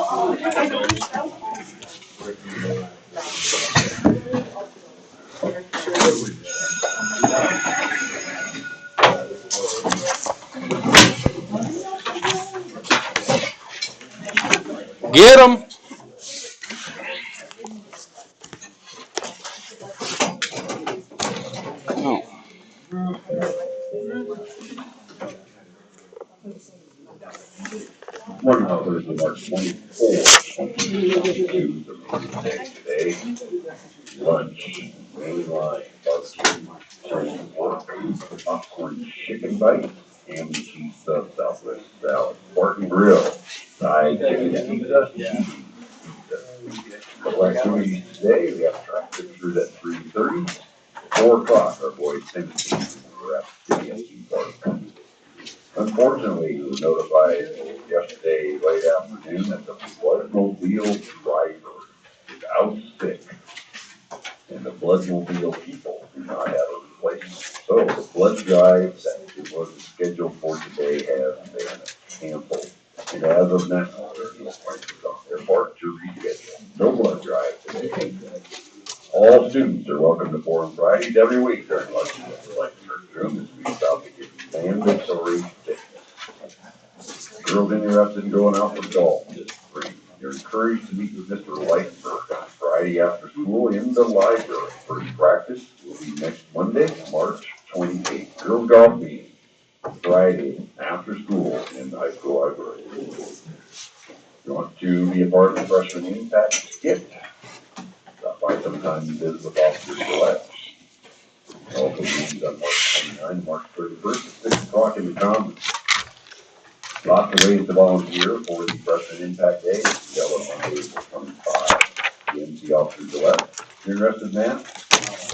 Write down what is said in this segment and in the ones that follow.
Get him! Oh. Morning, Thursday, March 24th, 2022, the first day today. Lunch, mainline, barbecue, chicken pork, popcorn chicken bites, ham and cheese sub, Southwest salad, pork and grill, fried chicken pizza, cheese pizza. Couple activities today, we have track pictures at 3:30. 4 o'clock, our boys Timothy, we're at the CSG Park. Unfortunately, we were notified yesterday late afternoon that the bloodmobile driver is out sick, and the bloodmobile people do not have a replacement. So the blood drive that was scheduled for today has been canceled. And as of now, there are no prices on their part to reschedule. No blood drive today. All students are welcome to Forum Fridays every week during lunch in the church room as we stop to get mandatory fitness. Girls interested in going out for golf is free. You're encouraged to meet with Mr. Lightberg on Friday after school in the library. First practice will be next Monday, March 28th. Girls golf meeting Friday after school in the high school library. If you want to be a part of the freshman impact skit, stop by sometime and visit with Officer Select. Also meetings on March 29th, March 31st at 6 o'clock in the Commons. Lots of ways to volunteer for the Freshman Impact Day. Yell on Monday, April 25. The MC Officer Select. If you're interested in that,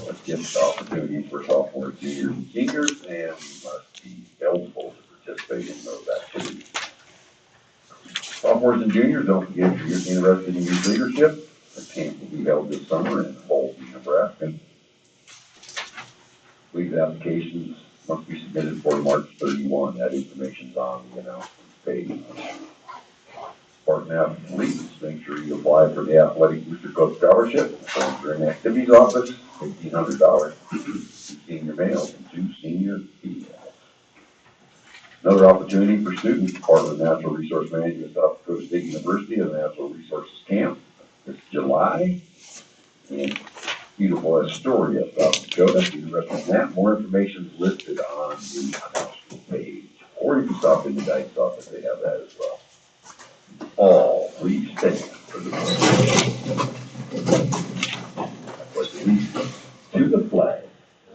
let's give the opportunities for sophomores, juniors, and seniors, and you must be eligible to participate in those activities. Sophomores and juniors, don't forget if you're interested in youth leadership. The camp will be held this summer in Holston, Nebraska. Leave applications must be submitted for March 31. That information's on the announcement page. Spartan athletes, make sure you apply for the Athletic Booster Club Scholarship. Forms are in the activities office, $1,500. 2 senior males and 2 senior females. Another opportunity for students, Department of Natural Resource Management, South Dakota State University, and Natural Resources Camp. This July in beautiful Astoria, South Dakota. If you're interested in that, more information is listed on the announcement page. Or you can stop in the Dyke's office, they have that as well. All, please stand for the pledge allegiance to the flag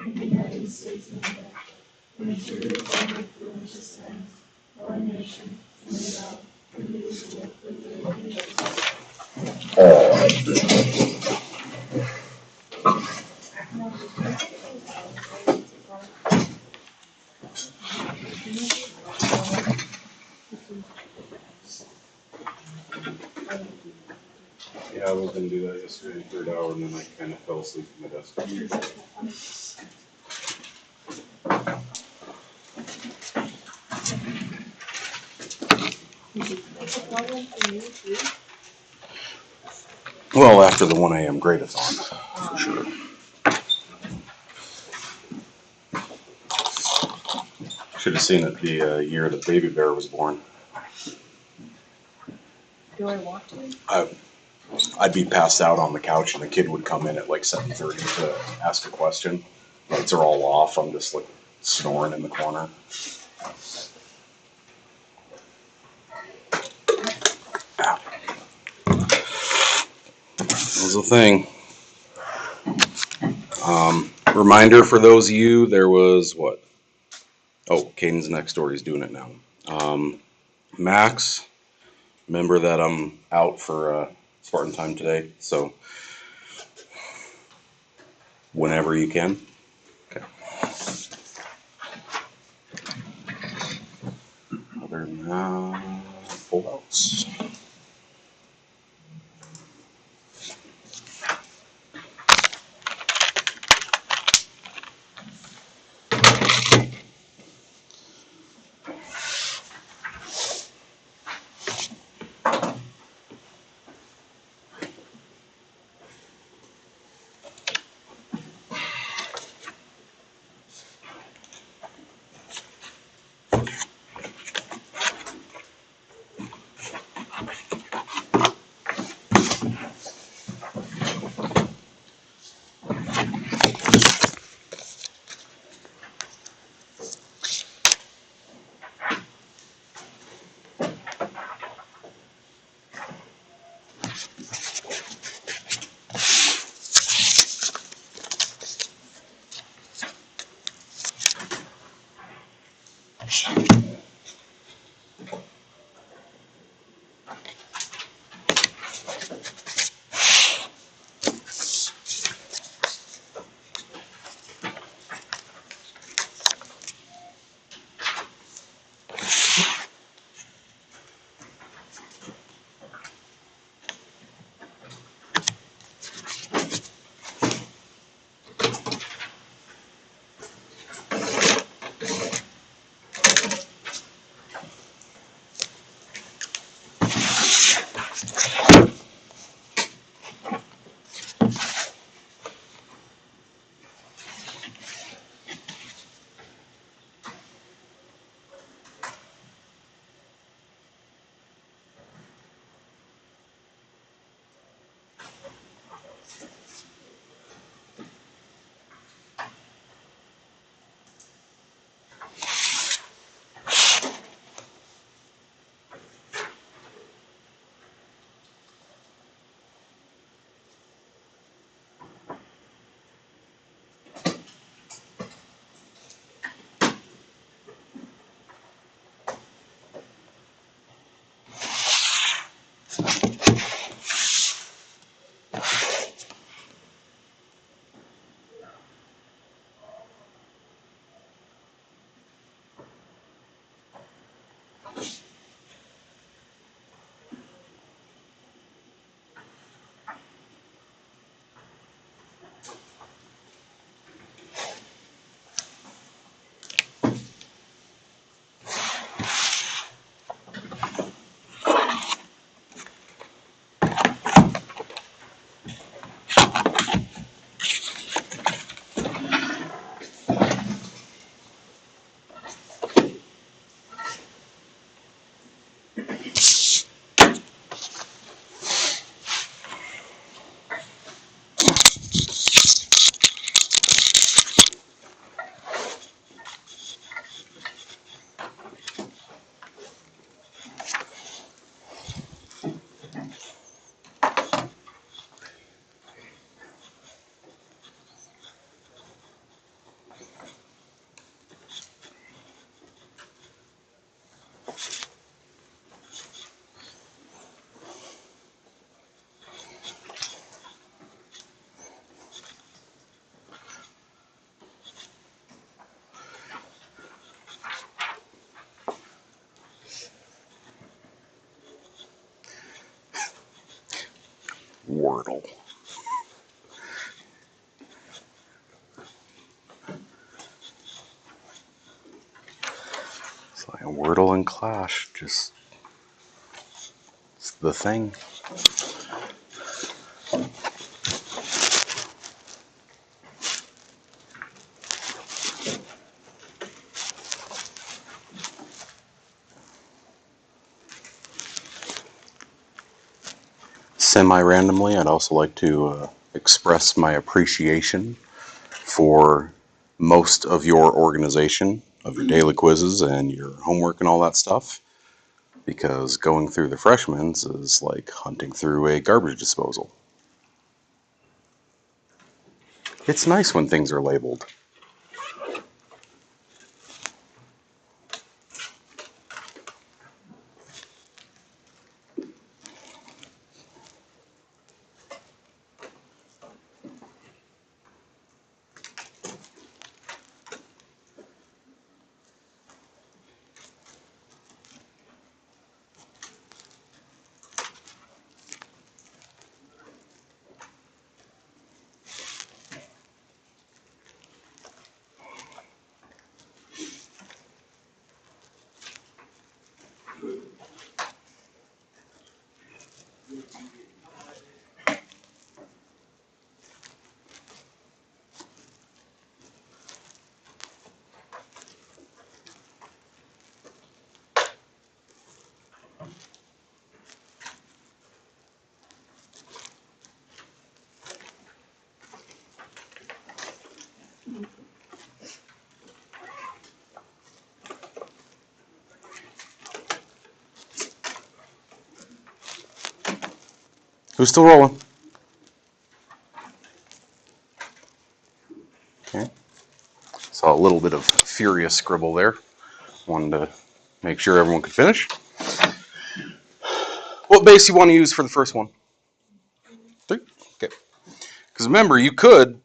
of the United States of America, and to the republic for which it stands, one nation, under God, indivisible, with liberty and justice. All have been. Yeah, I was going to do that yesterday, 3rd hour, and then I kind of fell asleep at my desk. Well, after the 1 a.m. grade-a-thon, for sure. Should have seen it the year the baby bear was born. Do I want to? I'd be passed out on the couch, and the kid would come in at like 7:30 to ask a question. Lights are all off. I'm just like snoring in the corner. That was the thing. Reminder for those of you, there was what? Oh, Caden's next door. He's doing it now. Max, remember that I'm out for Spartan time today, so whenever you can. Okay. Other than that, pull outs. Wordle. It's like Wordle and Clash, just it's the thing. Semi-randomly, I'd also like to express my appreciation for most of your organization of your daily quizzes and your homework and all that stuff, because going through the freshmen's is like hunting through a garbage disposal. It's nice when things are labeled. Who's still rolling? Okay. Saw a little bit of furious scribble there. Wanted to make sure everyone could finish. What base you want to use for the first one? 3? Okay. Because remember, you could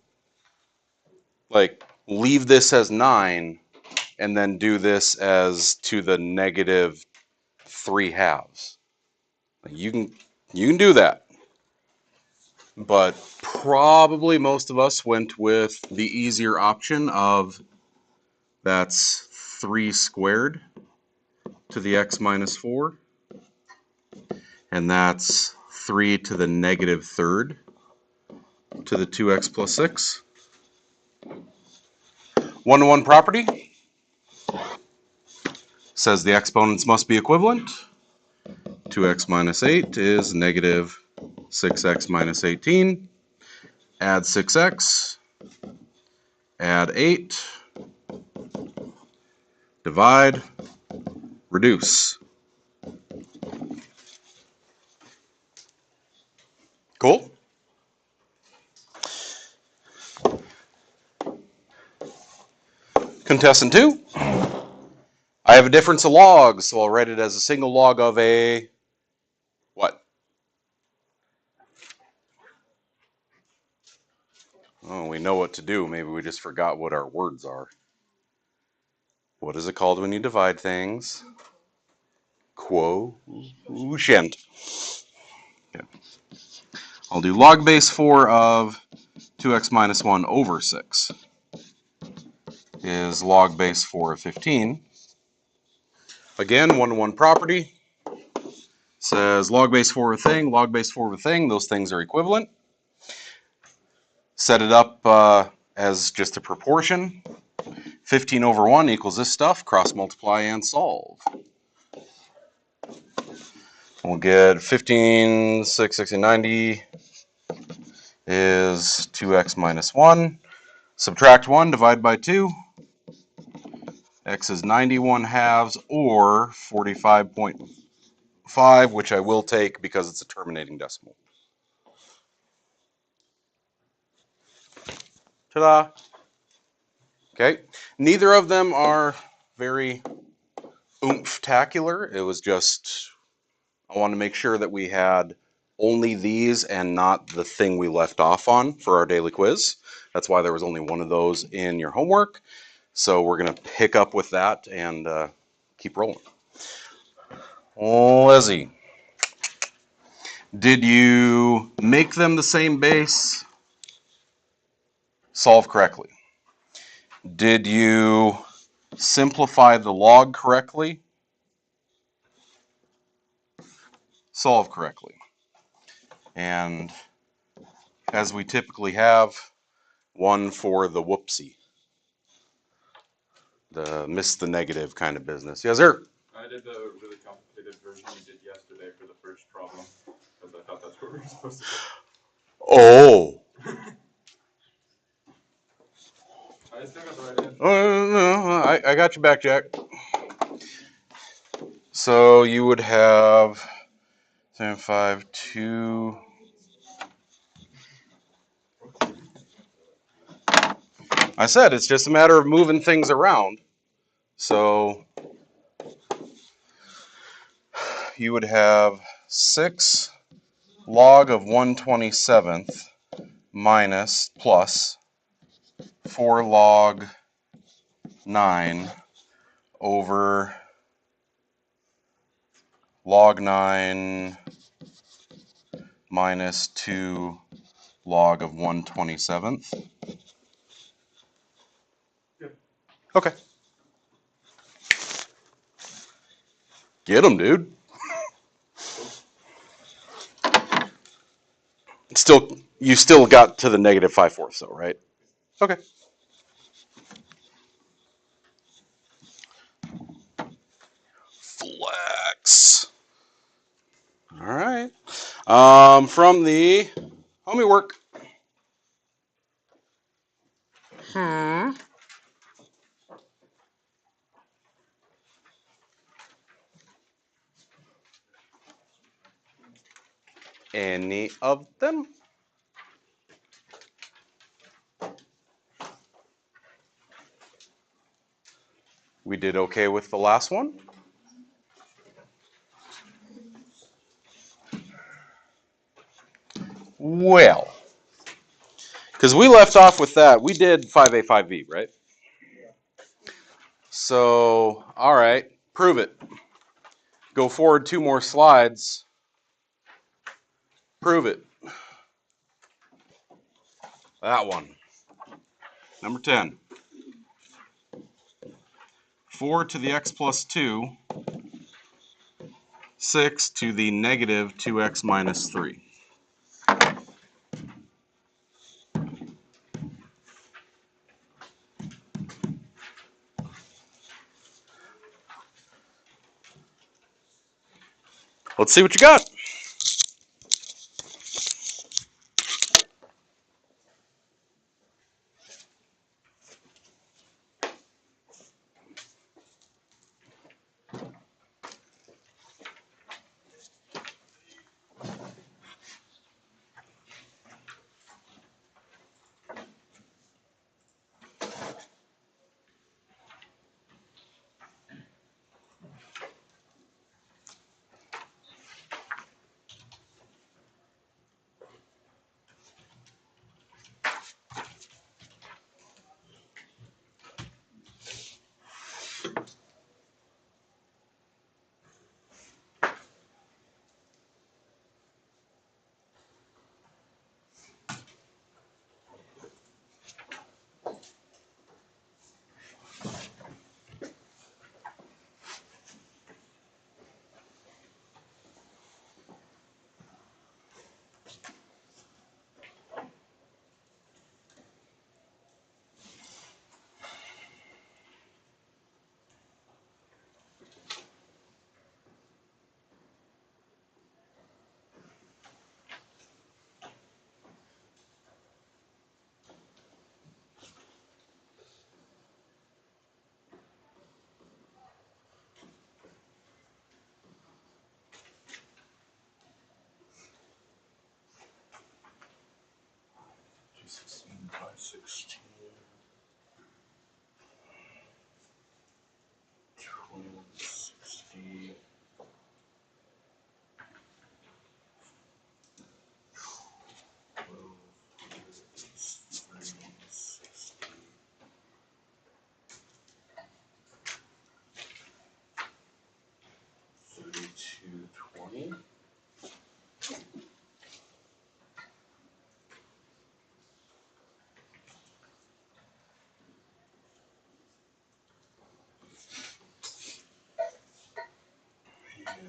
like leave this as 9 and then do this as to the negative 3/2. You can do that. But probably most of us went with the easier option of that's 3 squared to the x minus 4. And that's 3 to the negative 3rd to the 2x plus 6. 1-to-1 property says the exponents must be equivalent. 2x minus 8 is negative 6x minus 18. Add 6x. Add 8. Divide. Reduce. Cool? Contestant 2. I have a difference of logs, so I'll write it as a single log of a what? Oh, we know what to do. Maybe we just forgot what our words are. What is it called when you divide things? Quotient. Okay. I'll do log base 4 of 2x minus 1 over 6 is log base 4 of 15. Again, 1-to-1 property. Says log base 4 of a thing, log base 4 of a thing. Those things are equivalent. Set it up as just a proportion. 15 over 1 equals this stuff. Cross multiply and solve. We'll get 15, 6, 60, 90 is 2x minus 1. Subtract 1, divide by 2. X is 91 halves or 45.5, which I will take because it's a terminating decimal. Ta-da! Okay, neither of them are very oomph-tacular. It was just, I wanted to make sure that we had only these and not the thing we left off on for our daily quiz. That's why there was only one of those in your homework. So we're going to pick up with that and keep rolling. Lizzie, did you make them the same base? Solve correctly. Did you simplify the log correctly? Solve correctly. And as we typically have, one for the whoopsie. The miss the negative kind of business. Yes, sir? I did the really complicated version we did yesterday for the first problem, because I thought that's what we were supposed to do. Oh. I still got the right answer. No, I got you back, Jack. So you would have 7, 5, 2. I said it's just a matter of moving things around. So you would have 6 log of 1/27th minus plus 4 log 9 over log 9 minus 2 log of 1/27th. Yep. Okay. Get them, dude. You still got to the negative 5/4, though, right? Okay. Flex. All right. From the homie work. Any of them? We did okay with the last one. Well, because we left off with that, we did 5A, 5B, right? So, all right, prove it. Go forward 2 more slides. Prove it. That one. Number 10. 4 to the x plus 2, 6 to the negative 2x minus 3. Let's see what you got.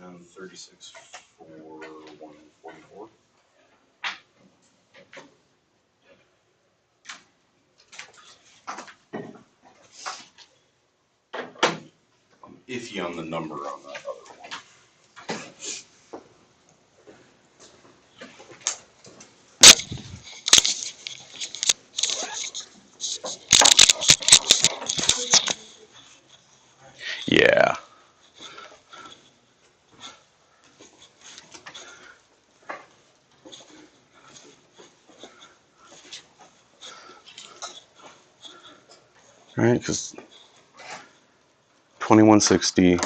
And 36 for 144. Iffy on the number on that other one. Yeah. Right, because 2160,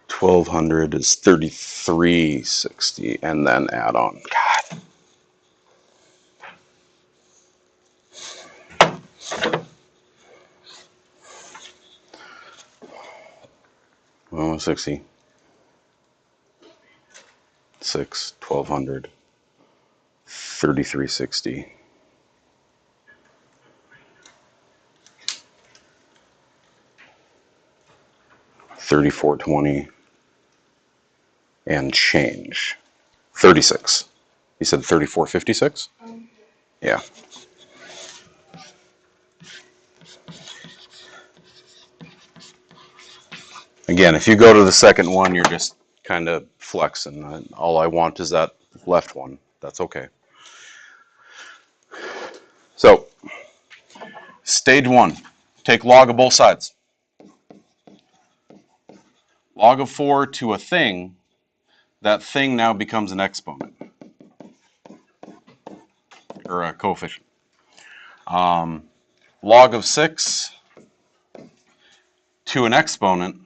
1200 is 3360, and then add on. God. Well, 60, 6, 1200, 3360. 3420 and change. 36. You said 3456? Yeah. Again, if you go to the second one, you're just kind of flexing. All I want is that left one. That's okay. So, stage 1. Take log of both sides. Log of 4 to a thing. That thing now becomes an exponent. Or a coefficient. Log of 6 to an exponent.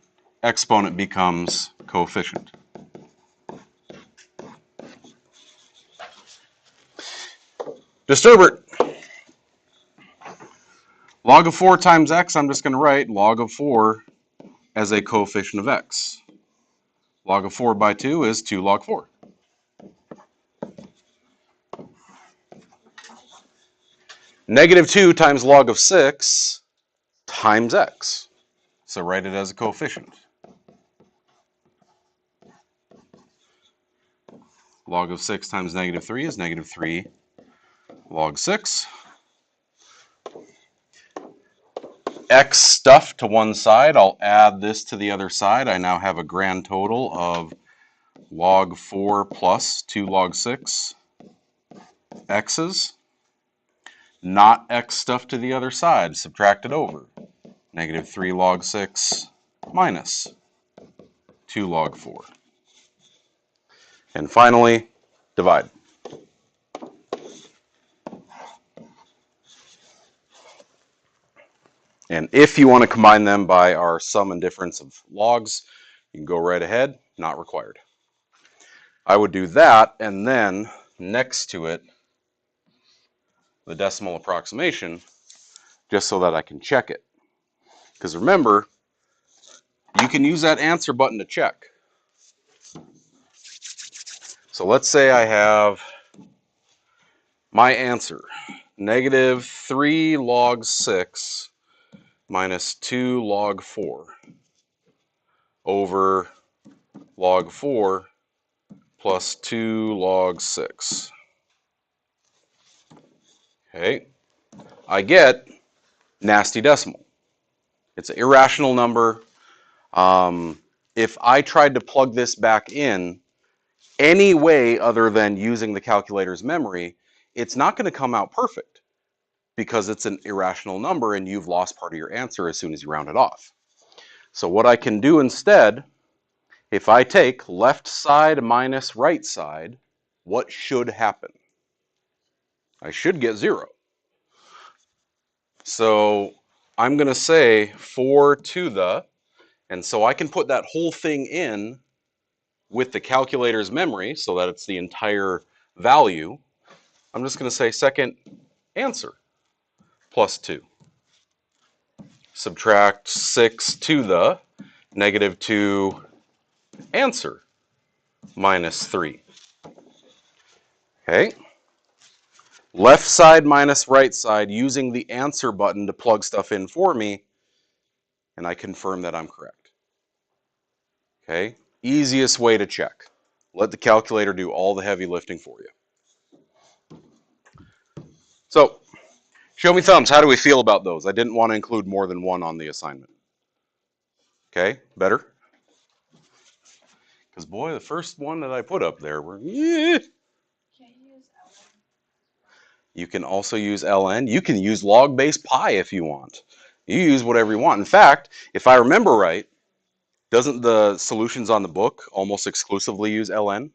Exponent becomes coefficient. Disturbert. Log of 4 times x, I'm just going to write log of 4 as a coefficient of x. Log of 4 by 2 is 2 log 4. Negative 2 times log of 6 times x. So write it as a coefficient. Log of 6 times negative 3 is negative 3 log 6. X stuff to one side. I'll add this to the other side. I now have a grand total of log 4 plus 2 log 6 x's. Not x stuff to the other side. Subtract it over. Negative 3 log 6 minus 2 log 4. And finally, divide. And if you want to combine them by our sum and difference of logs, you can go right ahead, not required. I would do that, and then next to it, the decimal approximation, just so that I can check it. Because remember, you can use that answer button to check. So let's say I have my answer, negative 3 log 6 minus 2 log 4 over log 4 plus 2 log 6. Okay, I get nasty decimal. It's an irrational number. If I tried to plug this back in any way other than using the calculator's memory, it's not going to come out perfect because it's an irrational number and you've lost part of your answer as soon as you round it off. So what I can do instead, if I take left side minus right side, what should happen? I should get 0. So I'm going to say 4 to the, and so I can put that whole thing in with the calculator's memory so that it's the entire value. I'm just going to say second answer plus 2. Subtract 6 to the negative 2 answer minus 3. Okay. Left side minus right side using the answer button to plug stuff in for me, and I confirm that I'm correct. Okay. Easiest way to check. Let the calculator do all the heavy lifting for you. So, show me thumbs. How do we feel about those? I didn't want to include more than one on the assignment. Okay, better? Because boy, the first one that I put up there were, yeah. You can also use ln. You can use log base pi if you want. You use whatever you want. In fact, if I remember right, doesn't the solutions on the book almost exclusively use ln?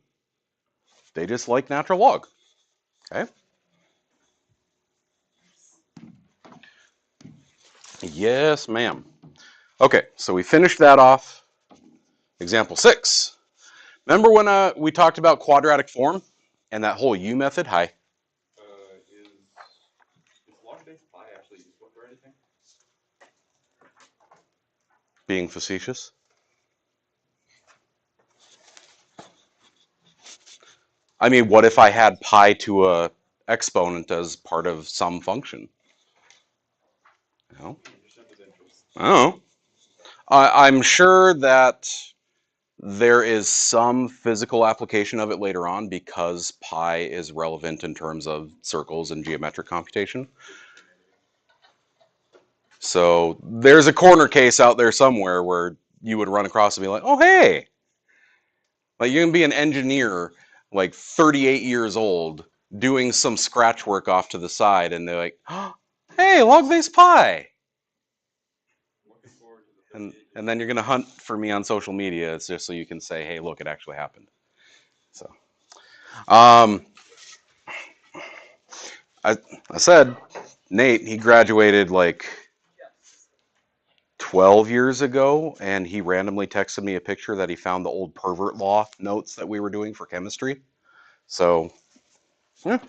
They just like natural log. Okay. Yes, ma'am. Okay, so we finished that off. Example 6. Remember when we talked about quadratic form and that whole U method? Hi. Is log base pi actually useful for anything? Being facetious. I mean, what if I had pi to a exponent as part of some function? No. Oh. I'm sure that there is some physical application of it later on because pi is relevant in terms of circles and geometric computation. So there's a corner case out there somewhere where you would run across and be like, oh, hey. Like you're going to be an engineer, like 38 years old, doing some scratch work off to the side, and they're like, oh, hey, log base pi. And then you're going to hunt for me on social media. It's just so you can say, hey, look, it actually happened. So, I said, Nate, he graduated like 12 years ago, and he randomly texted me a picture that he found the old Pervert Law notes that we were doing for chemistry. So, yeah.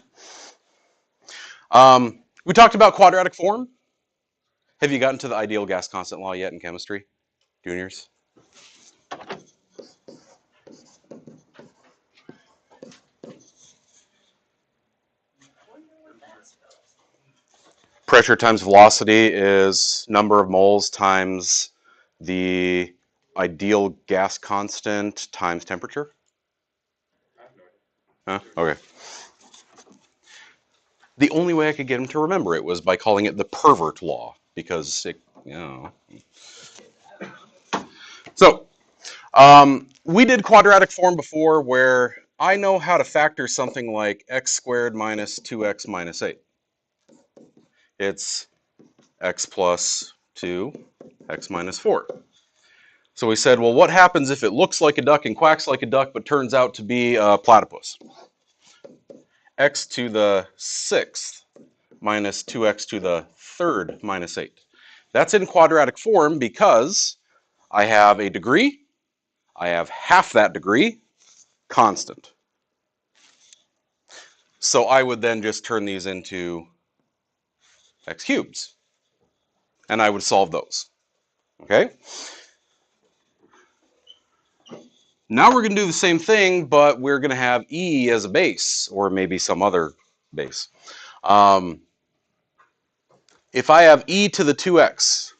We talked about quadratic form. Have you gotten to the ideal gas constant law yet in chemistry, juniors? Pressure times velocity is number of moles times the ideal gas constant times temperature. Huh? Okay. The only way I could get him to remember it was by calling it the Pervert Law, because it, you know. So, we did quadratic form before where I know how to factor something like x squared minus 2x minus 8. It's x plus 2, x minus 4. So we said, well, what happens if it looks like a duck and quacks like a duck but turns out to be a platypus? X to the 6th minus 2x to the 3rd minus 8. That's in quadratic form because I have a degree, I have half that degree, constant. So I would then just turn these into x cubes, and I would solve those. Okay? Now we're going to do the same thing, but we're going to have e as a base, or maybe some other base. If I have e to the 2x,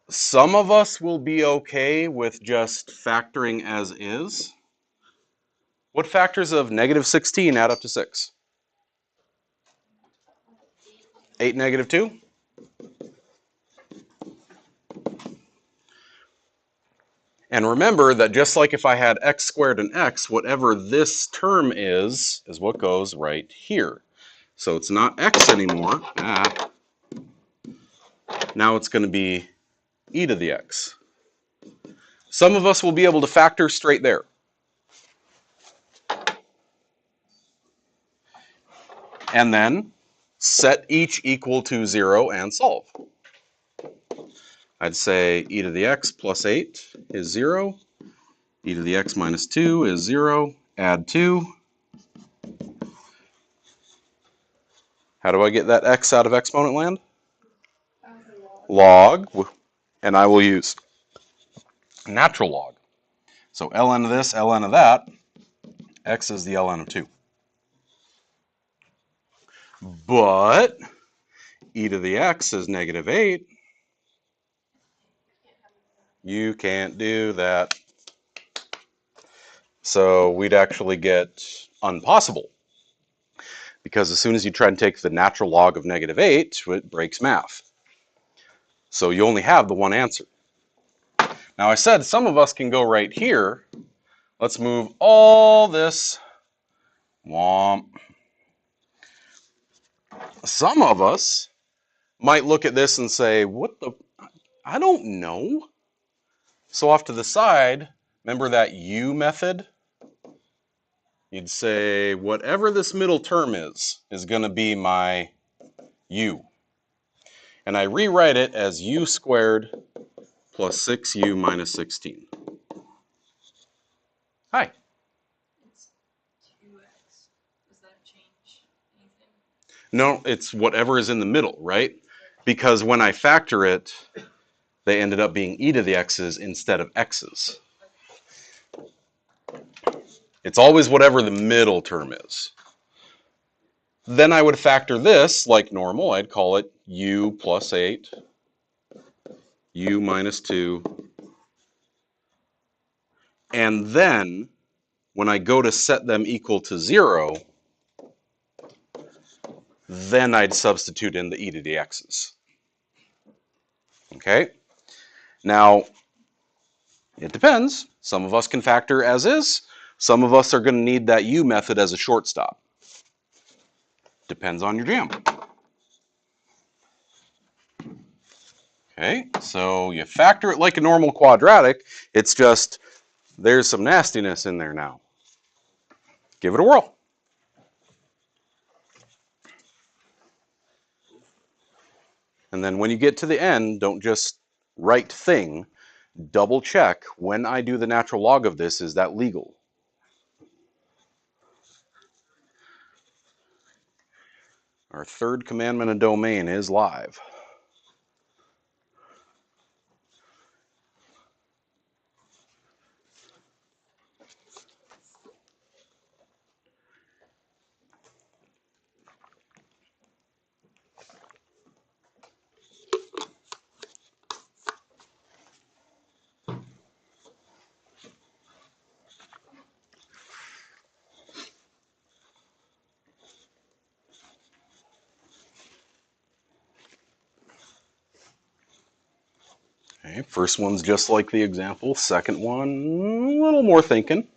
some of us will be okay with just factoring as is. What factors of negative 16 add up to 6? 8, negative 2? And remember that just like if I had x squared and x, whatever this term is what goes right here. So it's not x anymore. Now it's going to be e to the x. Some of us will be able to factor straight there. And then set each equal to 0 and solve. I'd say e to the x plus 8 is 0. E to the x minus 2 is 0. Add 2. How do I get that x out of exponent land? Log. And I will use natural log. So ln of this, ln of that. X is the ln of 2. But e to the x is negative 8. You can't do that. So we'd actually get impossible. Because as soon as you try and take the natural log of negative 8, it breaks math. So you only have the one answer. Now I said some of us can go right here. Let's move all this. Womp. Some of us might look at this and say, what the, I don't know. So off to the side, remember that U method? You'd say whatever this middle term is going to be my U. And I rewrite it as U squared plus 6U minus 16. Hi. It's 2x. Does that change anything? No, it's whatever is in the middle, right? Because when I factor it, they ended up being e to the x's instead of x's. It's always whatever the middle term is. Then I would factor this like normal. I'd call it u plus 8, u minus 2. And then when I go to set them equal to 0, then I'd substitute in the e to the x's. Okay? Now, it depends. Some of us can factor as is. Some of us are going to need that u method as a shortstop. Depends on your jam. Okay, so you factor it like a normal quadratic. It's just there's some nastiness in there now. Give it a whirl. And then when you get to the end, don't just write thing. Double check when I do the natural log of this, is that legal? Our third commandment of domain is live. Okay, first one's just like the example. Second one, a little more thinking.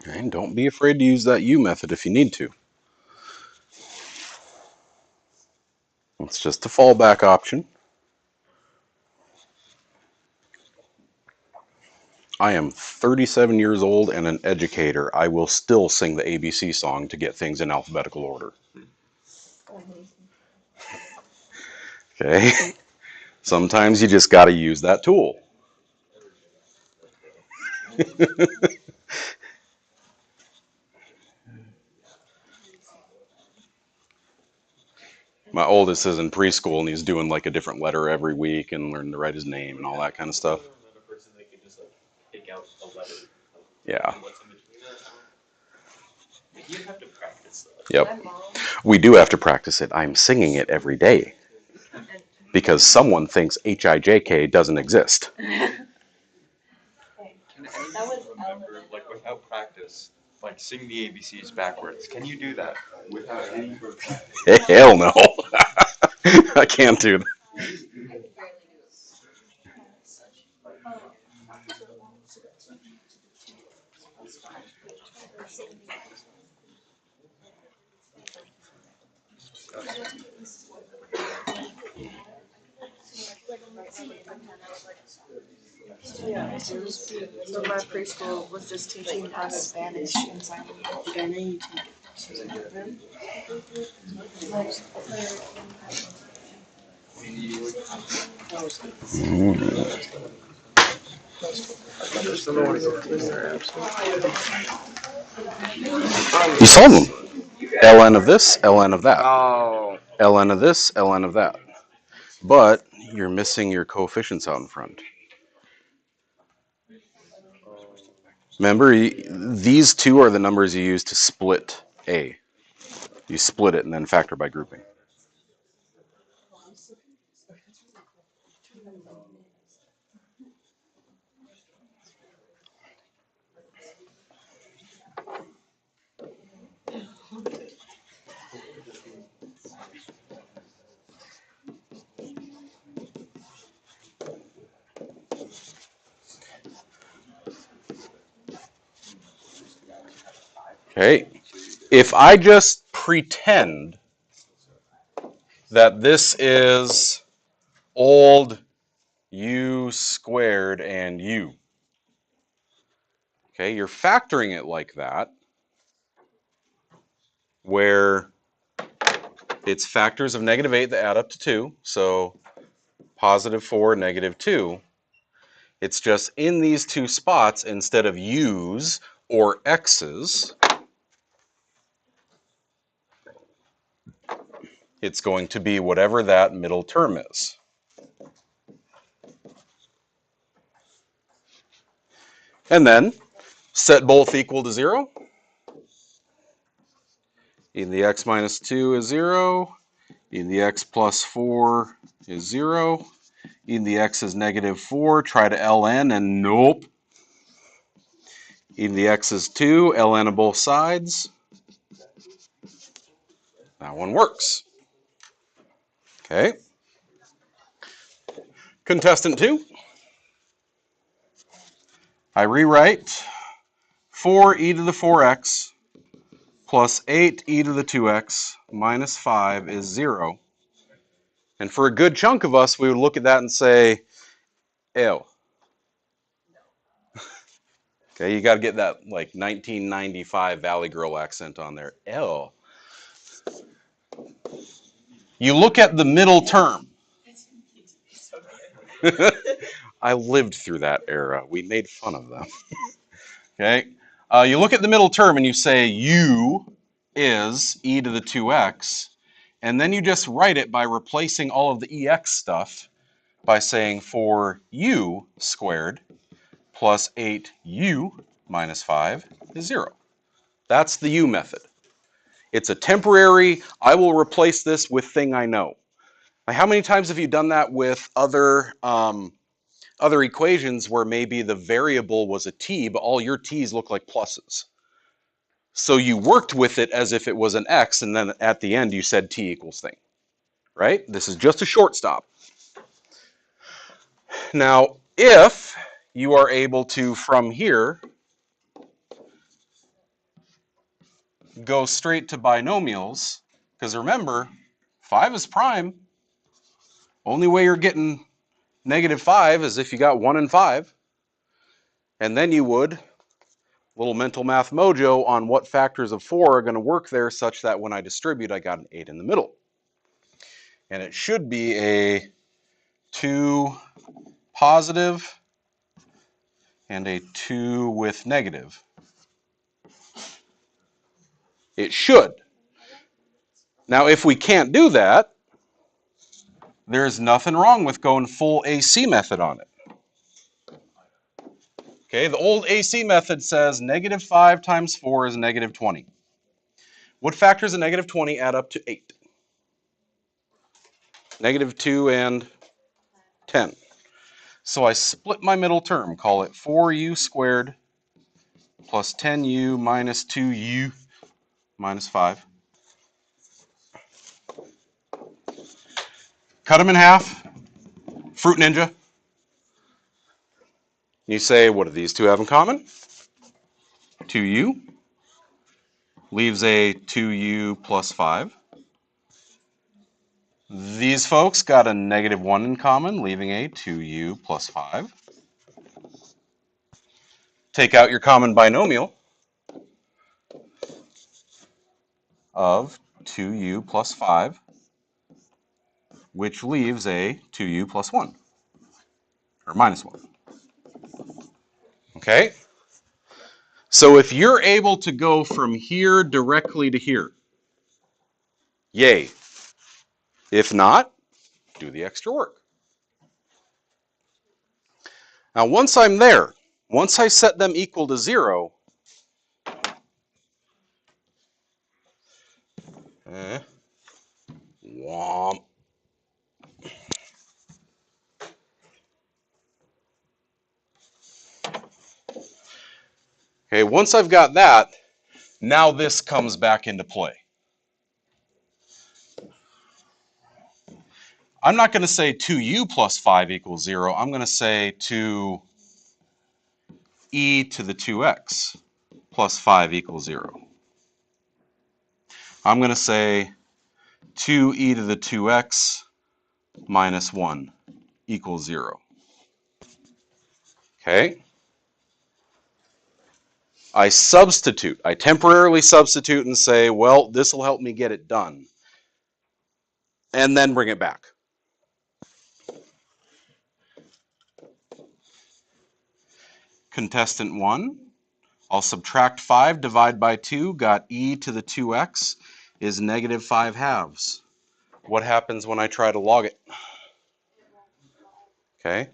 Okay, and don't be afraid to use that U method if you need to. It's just a fallback option. I am 37 years old and an educator. I will still sing the ABC song to get things in alphabetical order. Okay? Sometimes you just got to use that tool. My oldest is in preschool and he's doing like a different letter every week and learning to write his name and all that kind of stuff. Yeah. You have to practice though. Yep. We do have to practice it. I'm singing it every day because someone thinks HIJK doesn't exist. Can anyone remember, like without practice, like sing the ABCs backwards? Can you do that? Without any practice. Hell no. I can't do that. Yeah, so my preschool was just teaching us Spanish and sign language. You solve them. ln of this, ln of that. Oh. ln of this, ln of that. But you're missing your coefficients out in front. Remember, these two are the numbers you use to split A. You split it and then factor by grouping. Okay, if I just pretend that this is old u squared and u, okay, you're factoring it like that, where it's factors of -8 that add up to 2, so +4, -2. It's just in these two spots, instead of u's or x's, it's going to be whatever that middle term is. And then set both equal to 0. In the x minus 2 is 0. In the x plus 4 is 0. In the x is -4. Try to ln and nope. In the x is 2. ln of both sides. That one works. Okay. Contestant 2. I rewrite 4e to the 4x plus 8e to the 2x minus 5 is 0. And for a good chunk of us, we would look at that and say, ew. Okay, you got to get that like 1995 Valley Girl accent on there. Ew. You look at the middle term. I lived through that era. We made fun of them. Okay. You look at the middle term and you say u is e to the 2x, and then you just write it by replacing all of the ex stuff by saying for u squared plus 8u minus 5 is 0. That's the u method. It's a temporary, I will replace this with thing I know. Now, how many times have you done that with other equations where maybe the variable was a t, but all your t's look like pluses? So you worked with it as if it was an x, and then at the end you said t equals thing, right? This is just a short stop. Now, if you are able to, from here, go straight to binomials, because remember, 5 is prime. Only way you're getting -5 is if you got 1 and 5. And then you would, little mental math mojo, on what factors of 4 are going to work there such that when I distribute, I got an 8 in the middle. And it should be a 2 positive and a 2 with negative. It should. Now, if we can't do that, there's nothing wrong with going full AC method on it. Okay, the old AC method says -5 times 4 is -20. What factors of -20 add up to 8? -2 and 10. So I split my middle term, call it 4u squared plus 10u minus 2u minus 5. Cut them in half. Fruit Ninja. You say, what do these two have in common? 2u leaves a 2u plus 5. These folks got a -1 in common, leaving a 2u plus 5. Take out your common binomial of 2u plus 5, which leaves a 2u plus 1, or minus 1. Okay? So if you're able to go from here directly to here, yay. If not, do the extra work. Now, once I'm there, once I set them equal to 0, womp. Okay, once I've got that, now this comes back into play. I'm not going to say 2u plus 5 equals 0. I'm going to say 2e to the 2x plus 5 equals 0. I'm going to say 2e to the 2x minus 1 equals 0. Okay? I substitute. I temporarily substitute and say, well, this will help me get it done. And then bring it back. Contestant 1, I'll subtract 5, divide by 2, got e to the 2x is -5 halves. What happens when I try to log it? Okay.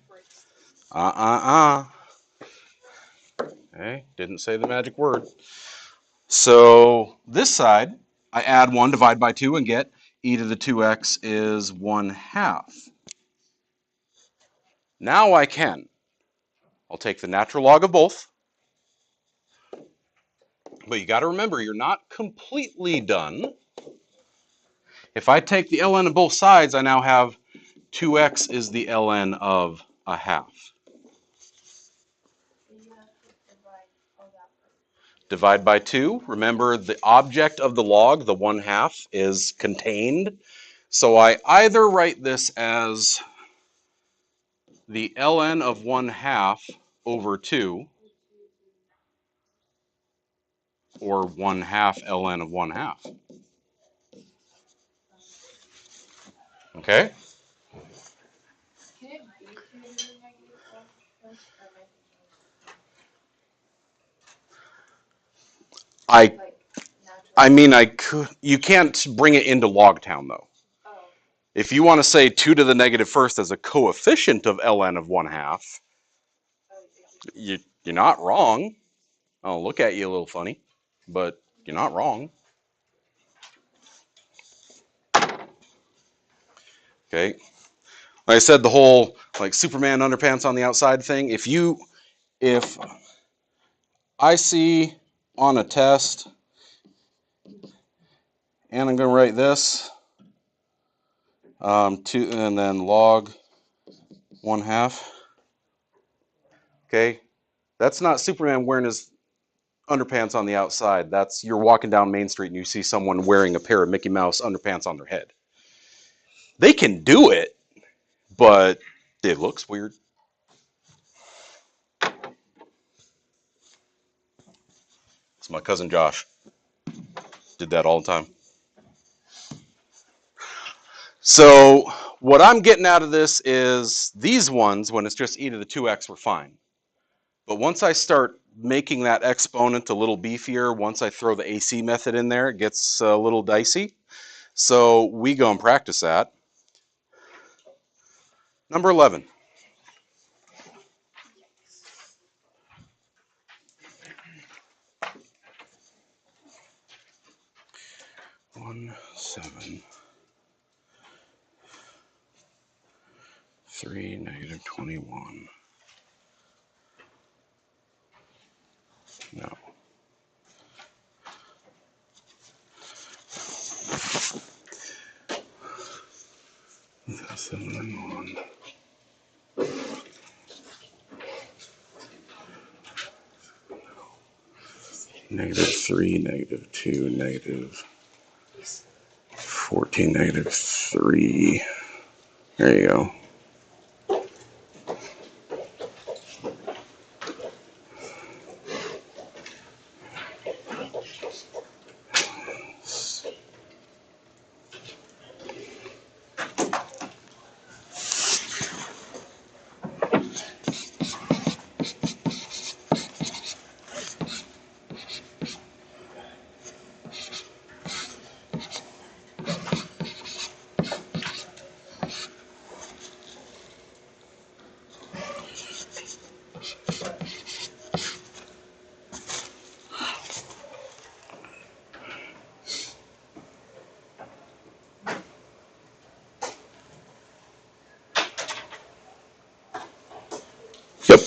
Okay, didn't say the magic word. So this side, I add 1, divide by 2, and get e to the 2x is 1/2. Now I can. I'll take the natural log of both. But you got to remember, you're not completely done. If I take the ln of both sides, I now have 2x is the ln of 1/2. Divide by 2. Remember, the object of the log, the 1/2, is contained. So I either write this as the ln of 1/2 over 2, or 1/2 ln of 1/2. Okay? I mean, I could. You can't bring it into Logtown though. If you want to say 2 to the negative first as a coefficient of ln of 1/2, you're not wrong. I'll look at you a little funny, but you're not wrong. Okay. Like I said, the whole like Superman underpants on the outside thing. If I see on a test, and I'm going to write this, and then log 1/2. Okay, that's not Superman wearing his underpants on the outside. That's you're walking down Main Street and you see someone wearing a pair of Mickey Mouse underpants on their head. They can do it, but it looks weird. It's my cousin Josh. Did that all the time. So what I'm getting out of this is these ones, when it's just e to the 2x, were fine. But once I start making that exponent a little beefier, once I throw the AC method in there, it gets a little dicey. So we go and practice that. Number 11. One, 7, 3, negative 21. No. Seven and 1. Negative 3, negative 2, negative 14, negative 3. There you go. Yep.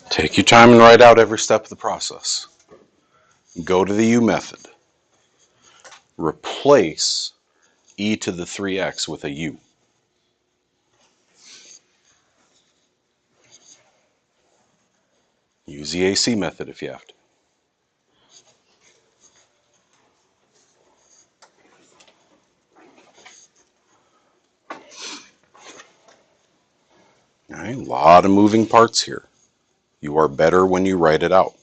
Take your time and write out every step of the process. Go to the U method. Replace e to the 3x with a u. Use the AC method if you have to. All right, a lot of moving parts here. You are better when you write it out.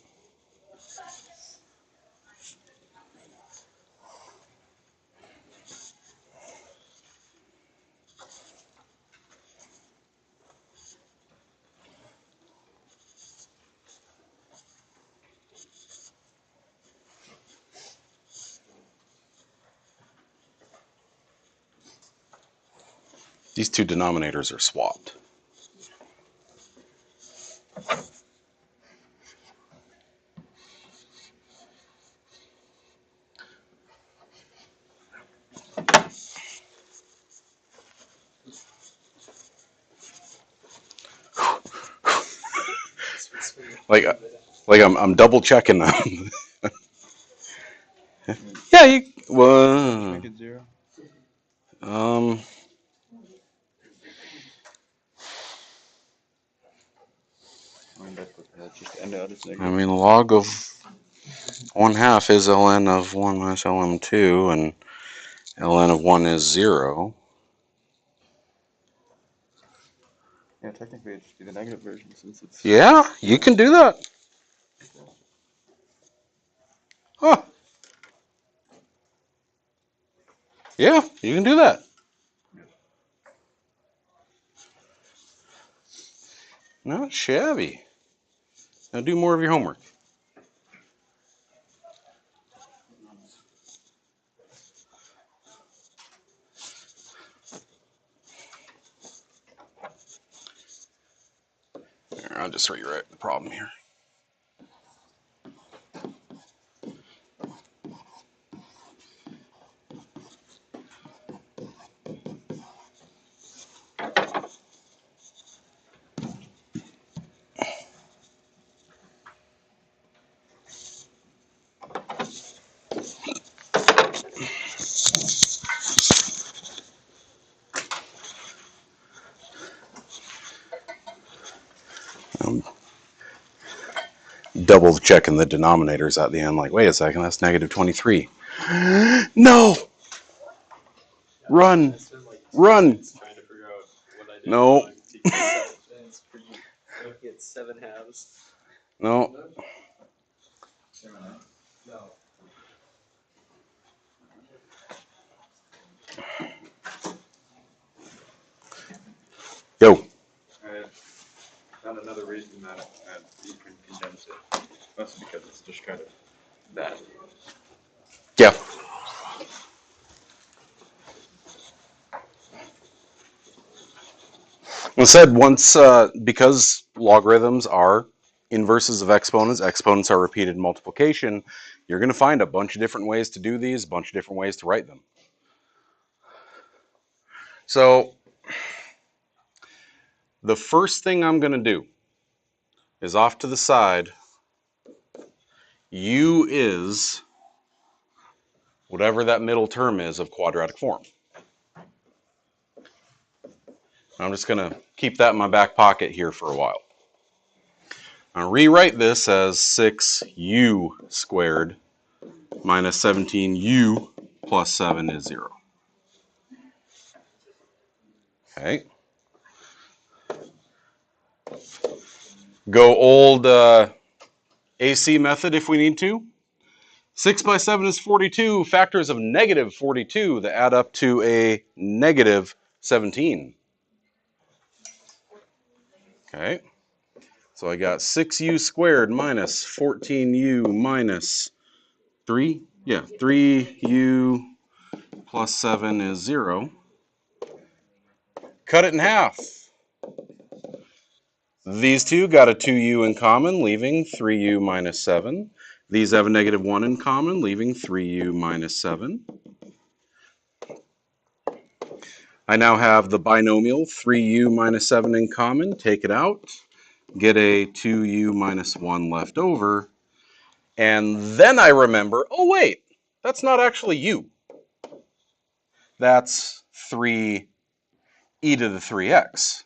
These two denominators are swapped. Like I'm double checking them. Yeah, you Make it 0. um Just end out as I negative. mean log of 1/2 is ln of 1 minus ln2, and ln of 1 is 0. Yeah, technically I just do the negative version since it's. Yeah, you can do that. Huh. Yeah, you can do that. Not shabby. Now do more of your homework. Here, I'll just rewrite the problem here. I'm double checking the denominators at the end, like, wait a second, that's negative 23. No! Run! Run! Trying to figure out what I did No. wrong. It's pretty. Looking at 7/2. No. No. Go. I found another reason that you can condense it. That's because it's just kind of that. Yeah. Instead, because logarithms are inverses of exponents, exponents are repeated multiplication, you're going to find a bunch of different ways to do these, a bunch of different ways to write them. So, the first thing I'm going to do is off to the side, u is whatever that middle term is of quadratic form. I'm just going to keep that in my back pocket here for a while. I'll rewrite this as 6u squared minus 17u plus 7 is 0. Okay. Go old AC method if we need to. 6 by 7 is 42. Factors of negative 42 that add up to a negative 17. Okay. So I got 6u squared minus 14u minus 3. Yeah, 3u plus 7 is 0. Cut it in half. These two got a 2u in common, leaving 3u minus 7. These have a negative 1 in common, leaving 3u minus 7. I now have the binomial 3u minus 7 in common. Take it out. Get a 2u minus 1 left over. And then I remember, oh wait, that's not actually u. That's 3e to the 3x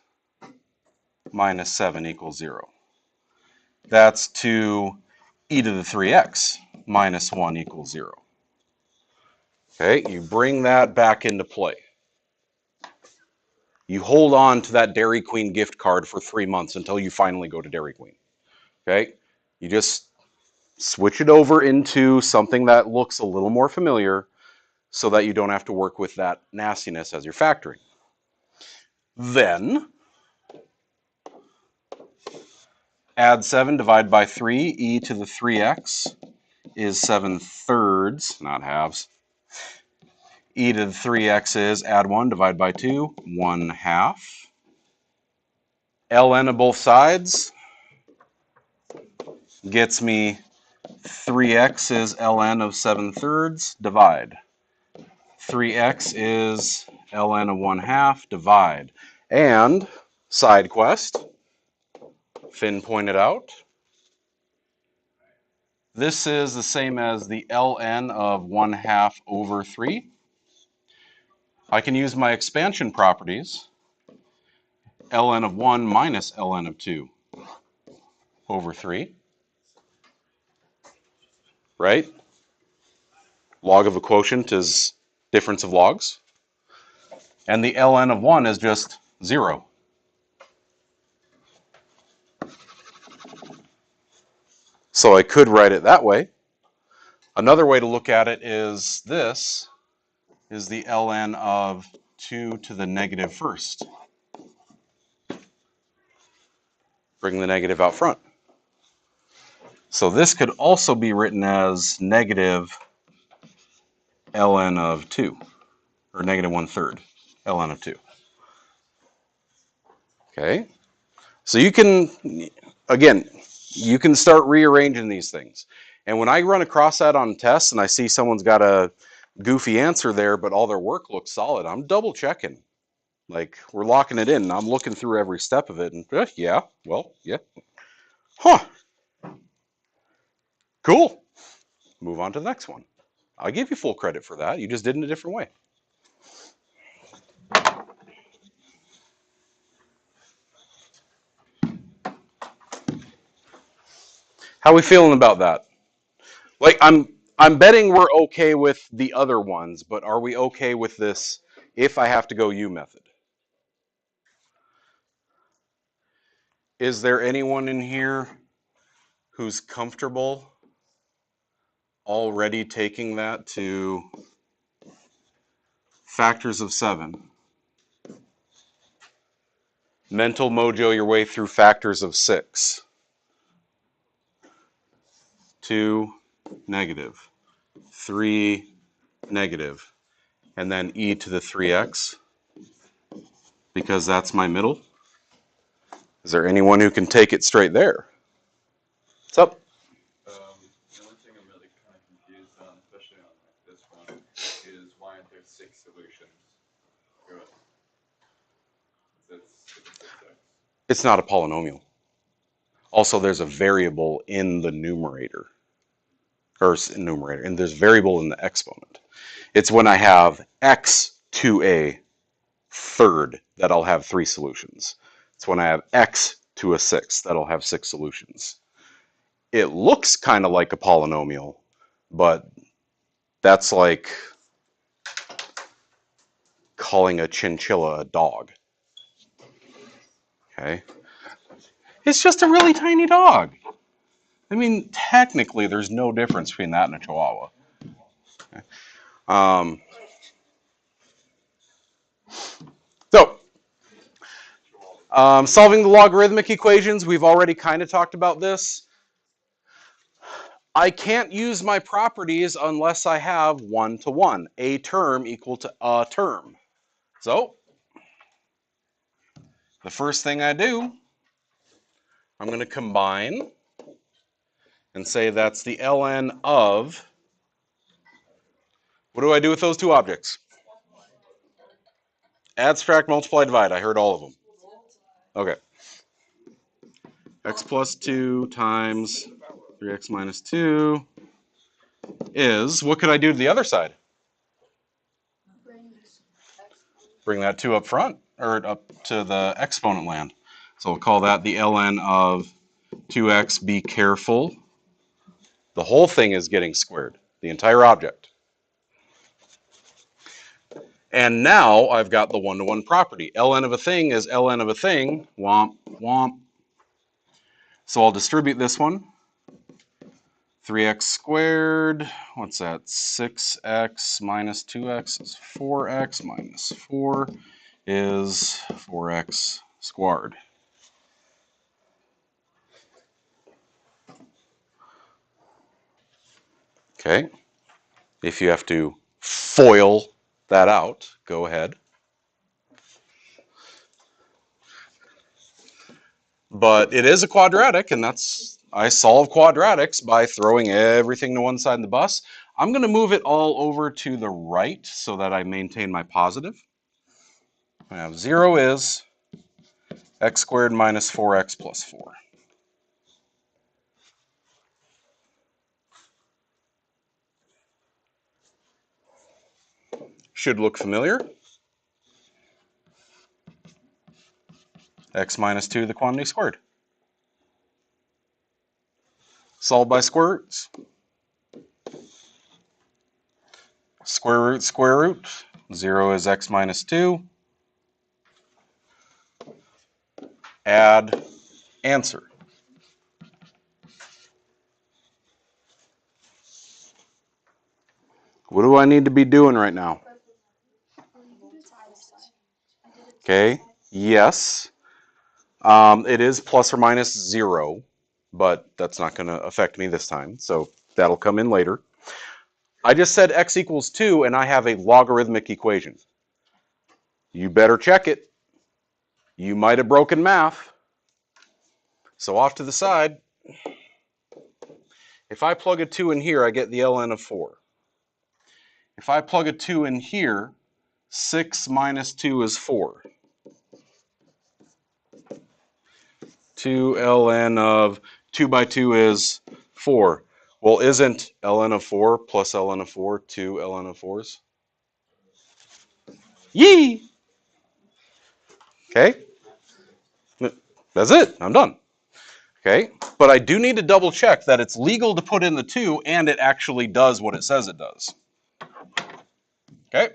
minus 7 equals 0. That's 2e to the 3x minus 1 equals 0. Okay, you bring that back into play. You hold on to that Dairy Queen gift card for 3 months until you finally go to Dairy Queen. Okay, you just switch it over into something that looks a little more familiar so that you don't have to work with that nastiness as you're factoring. Then add 7, divide by 3, e to the 3x is 7 thirds, not halves, E to the 3x is add 1, divide by 2, 1/2. ln of both sides gets me 3x is ln of 7/3, divide. 3x is ln of 1/2, divide. And, side quest, Finn pointed out, this is the same as the ln of 1/2 over 3. I can use my expansion properties, ln of 1 minus ln of 2 over 3, right? Log of a quotient is difference of logs. And the ln of 1 is just 0. So I could write it that way. Another way to look at it is this is the ln of 2 to the negative first. Bring the negative out front. So this could also be written as negative ln of 2, or negative 1/3 ln of 2. Okay? So you can, again, you can start rearranging these things. And when I run across that on tests and I see someone's got a goofy answer there, but all their work looks solid, I'm double checking. Like, we're locking it in, and I'm looking through every step of it, and yeah, well, yeah. Huh. Cool. Move on to the next one. I give you full credit for that. You just did it in a different way. How are we feeling about that? Like, I'm betting we're okay with the other ones, but are we okay with this if I have to go U method? Is there anyone in here who's comfortable already taking that to factors of 7? Mental mojo your way through factors of 6. 2, negative. 3, negative. And then e to the 3x, because that's my middle. Is there anyone who can take it straight there? What's up? The only thing I'm really kind of confused on, especially on like this one, is why aren't there 6 solutions to it? It's 6x. It's not a polynomial. Also, there's a variable in the numerator, or numerator, and there's variable in the exponent. It's when I have x to a third that I'll have 3 solutions. It's when I have x to a sixth that I'll have 6 solutions. It looks kind of like a polynomial, but that's like calling a chinchilla a dog. Okay? It's just a really tiny dog. I mean, technically, there's no difference between that and a chihuahua. Okay. Solving the logarithmic equations, we've already kind of talked about this. I can't use my properties unless I have 1-to-1, a term equal to a term. So, the first thing I do, I'm going to combine and say that's the ln of, what do I do with those two objects? Add, subtract, multiply, divide. I heard all of them. Okay. X plus 2 times 3x minus 2 is, what could I do to the other side? Bring that 2 up front, or up to the exponent land. So we'll call that the ln of 2x. Be careful. The whole thing is getting squared, the entire object. And now I've got the one-to-one property. ln of a thing is ln of a thing, womp, womp. So I'll distribute this one. 3x squared, what's that? 6x minus 2x is 4x minus 4 is 4x squared. Okay. If you have to FOIL that out, go ahead. But it is a quadratic, and I solve quadratics by throwing everything to one side of the bus. I'm going to move it all over to the right so that I maintain my positive. I have 0 is x squared minus 4x plus 4. Should look familiar. X minus 2, the quantity squared. Solve by square roots. Square root, square root. 0 is x minus 2. Add, answer. What do I need to be doing right now? Okay, yes. It is plus or minus 0, but that's not going to affect me this time, so that'll come in later. I just said x equals 2, and I have a logarithmic equation. You better check it. You might have broken math. So off to the side, if I plug a 2 in here, I get the ln of 4. If I plug a 2 in here, 6 minus 2 is 4. 2 ln of 2 by 2 is 4. Well, isn't ln of 4 plus ln of 4 2 ln of 4s? Yee! Okay? That's it. I'm done. Okay? But I do need to double check that it's legal to put in the 2 and it actually does what it says it does. Okay?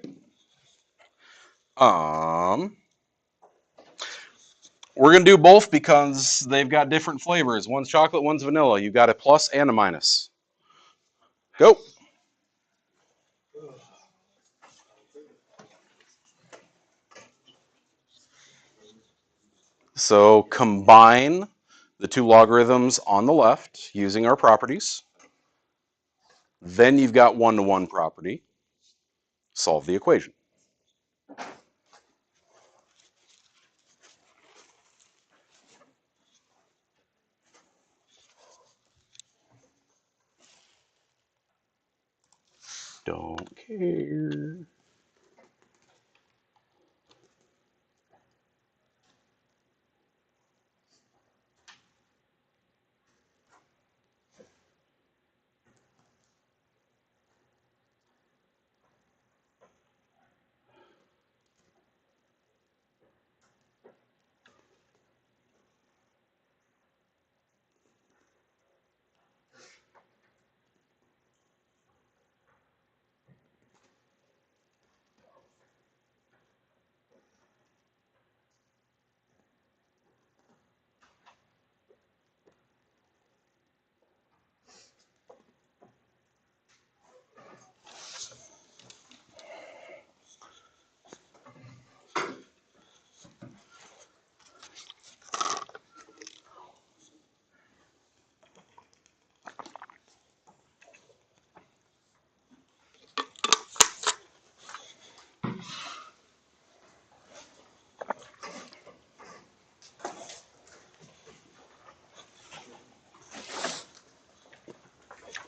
We're going to do both because they've got different flavors. One's chocolate, one's vanilla. You've got a plus and a minus. Go. So combine the two logarithms on the left using our properties. Then you've got one-to-one property. Solve the equation. Don't care.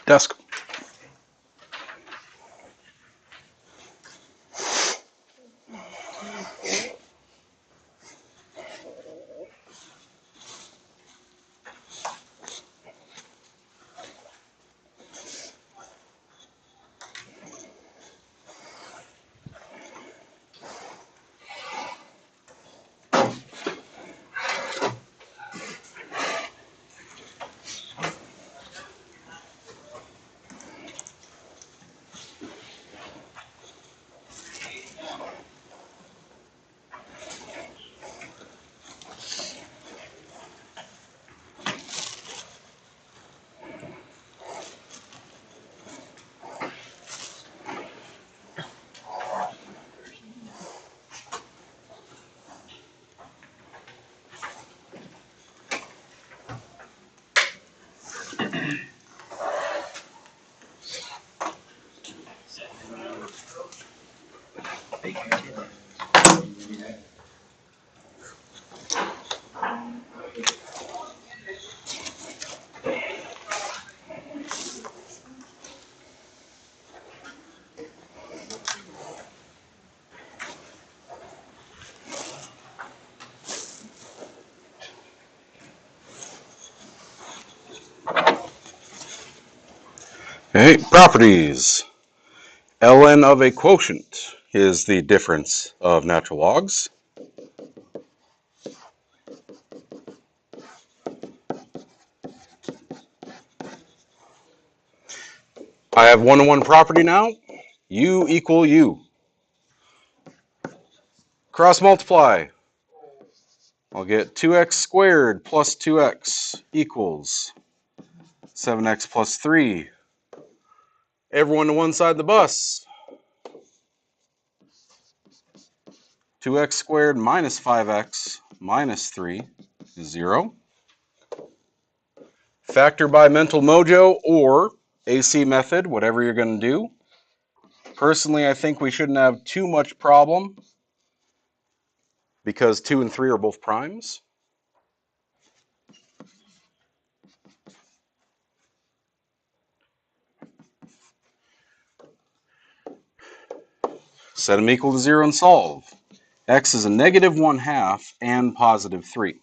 Desk. Okay, properties. ln of a quotient is the difference of natural logs. I have one-to-one property now. U equal U. Cross multiply. I'll get 2x squared plus 2x equals 7x plus 3. Everyone to one side of the bus. 2x squared minus 5x minus 3 is 0. Factor by mental mojo or AC method, whatever you're going to do. Personally, I think we shouldn't have too much problem because 2 and 3 are both primes. Set them equal to 0 and solve. X is a negative 1/2 and positive 3.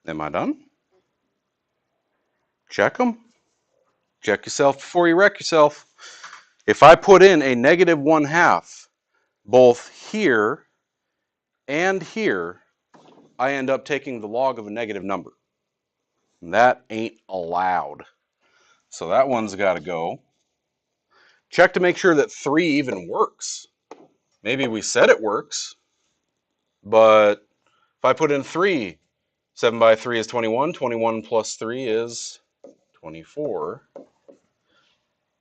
Am I done? Check them. Check yourself before you wreck yourself. If I put in a negative 1/2 both here and here, I end up taking the log of a negative number. And that ain't allowed. So that one's got to go. Check to make sure that 3 even works. Maybe we said it works, but if I put in 3, 7 by 3 is 21. 21 plus 3 is 24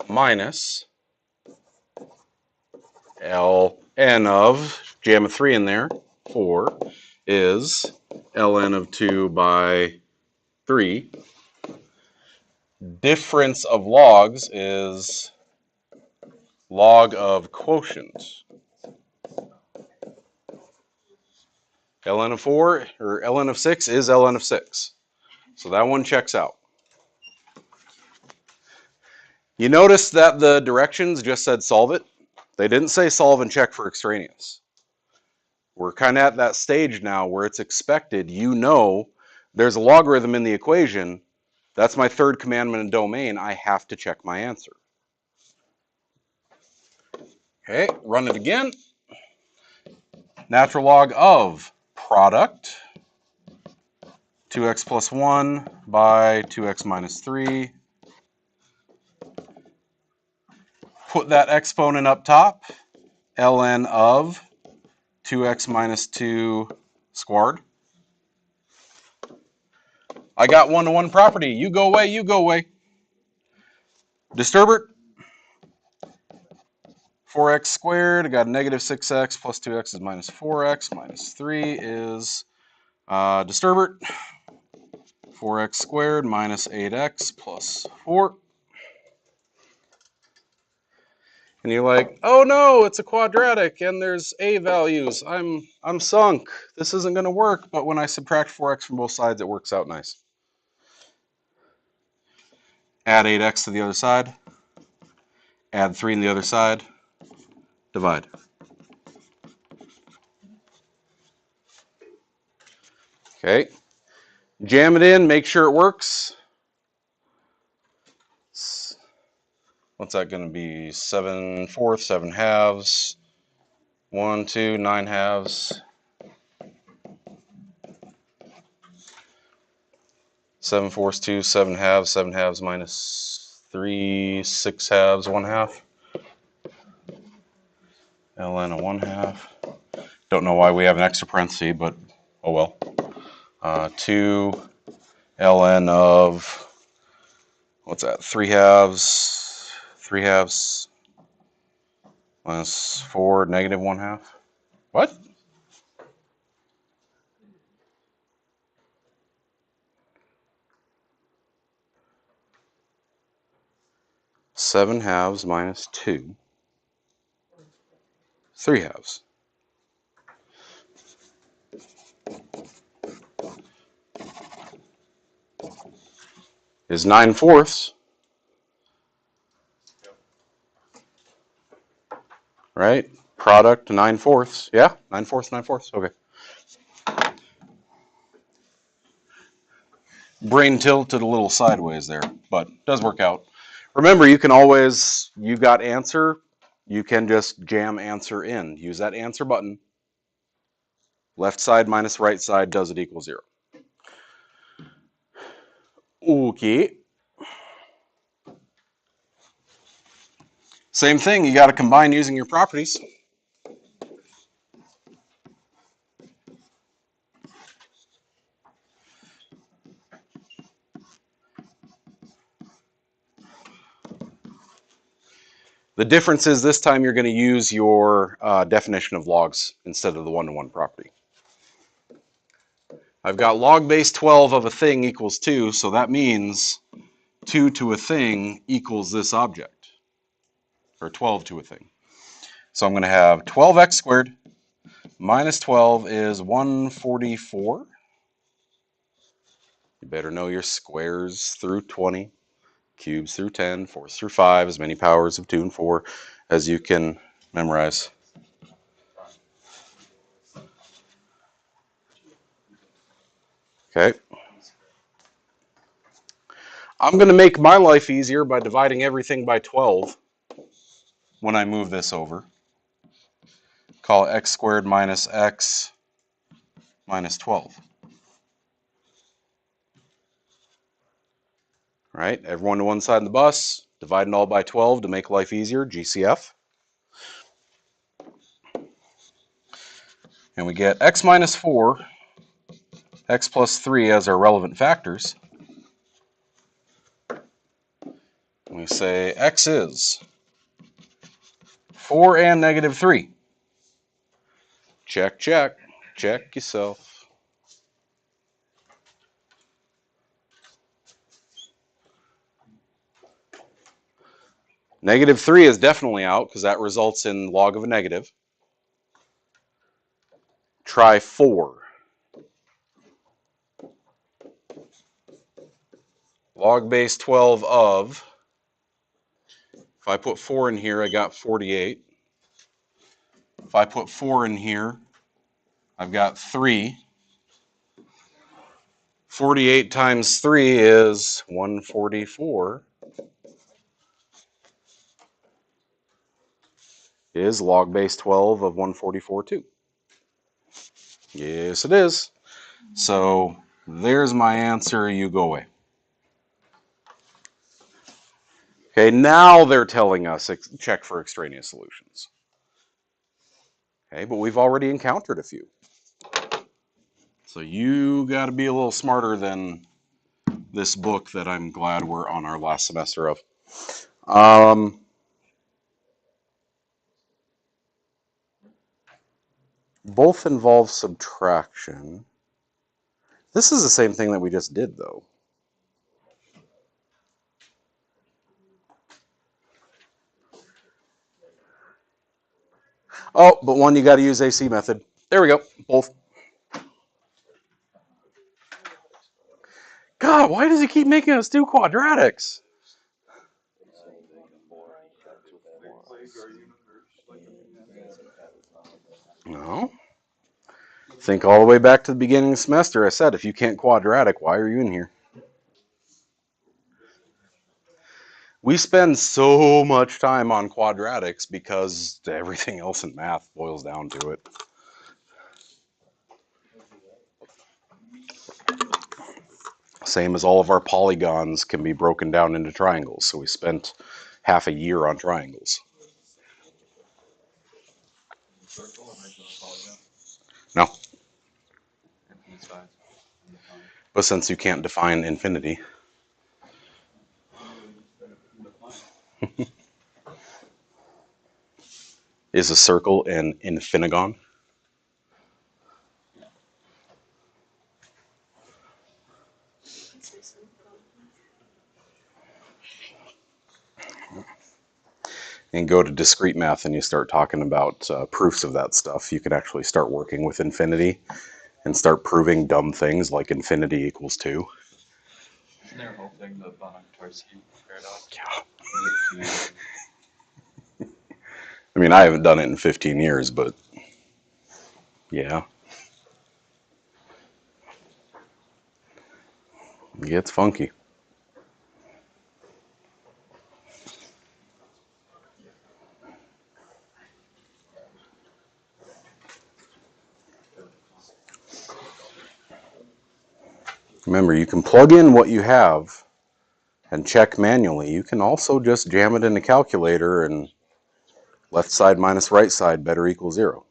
minus ln of, jam a 3 in there, 4 is ln of 2 by 3. Difference of logs is log of quotient. ln of 4 or ln of 6 is ln of 6. So that one checks out. You notice that the directions just said solve it. They didn't say solve and check for extraneous. We're kind of at that stage now where it's expected, you know, there's a logarithm in the equation. That's my third commandment in domain. I have to check my answer. Okay, run it again. Natural log of product 2x plus 1 by 2x minus 3. Put that exponent up top. ln of 2x minus 2 squared. I got one-to-one property. You go away, you go away. Disturbed. 4x squared. I got negative 6x plus 2x is minus 4x. Minus 3 is disturbed. 4x squared minus 8x plus 4. And you're like, oh no, it's a quadratic and there's a values. I'm sunk. This isn't going to work. But when I subtract 4x from both sides, it works out nice. Add 8x to the other side. Add 3 on the other side. Divide. Okay. Jam it in. Make sure it works. What's that going to be? 7/4, 7 halves. 1, 2, 9 halves. 7/4, 2, 7 halves. 7 halves minus 3, 6 halves, 1 half. ln of 1/2. Don't know why we have an extra parenthesis, but oh well. 2 ln of, what's that? 3 halves. 3 halves minus 4, negative 1/2. What? Seven halves minus 2. 3 halves. Is 9/4. Right? Product 9/4. Yeah? 9/4, 9/4. Okay. Brain tilted a little sideways there, but does work out. Remember, you can always, you got answer, you can just jam answer in. Use that answer button. Left side minus right side, does it equal 0? Okay. Same thing, you got to combine using your properties. The difference is this time you're going to use your definition of logs instead of the one-to-one property. I've got log base 12 of a thing equals 2, so that means 2 to a thing equals this object, or 12 to a thing. So I'm going to have 12x squared minus 12 is 144. You better know your squares through 20, cubes through 10, fourths through 5, as many powers of 2 and 4 as you can memorize. Okay. I'm going to make my life easier by dividing everything by 12 when I move this over. Call it x squared minus x minus 12. Right? Everyone to one side of the bus, dividing all by 12 to make life easier, GCF. And we get x minus 4, x plus 3 as our relevant factors. And we say x is 4 and negative 3. Check, check. Check yourself. Negative 3 is definitely out because that results in log of a negative. Try 4. Log base 12 of, if I put 4 in here, I got 48. If I put 4 in here, I've got 3. 48 times 3 is 144. Is log base 12 of 144 too? Yes, it is. So there's my answer. You go away. Okay, now they're telling us check for extraneous solutions. Okay, but we've already encountered a few. So you got to be a little smarter than this book that I'm glad we're on our last semester of. Both involve subtraction. This is the same thing that we just did, though. Oh, but one you got to use AC method. There we go, both. God, why does he keep making us do quadratics? No. Think all the way back to the beginning of the semester. I said, if you can't quadratic, why are you in here? We spend so much time on quadratics because everything else in math boils down to it. Same as all of our polygons can be broken down into triangles. So we spent half a year on triangles. No. But since you can't define infinity. Is a circle an infinigon? And go to discrete math and you start talking about proofs of that stuff. You can actually start working with infinity and start proving dumb things like infinity equals 2. Isn't there a whole thing, the Banach-Tarski paradox? Yeah. I mean, I haven't done it in 15 years, but yeah. It gets funky. Remember, you can plug in what you have and check manually. You can also just jam it in the calculator and left side minus right side better equals 0.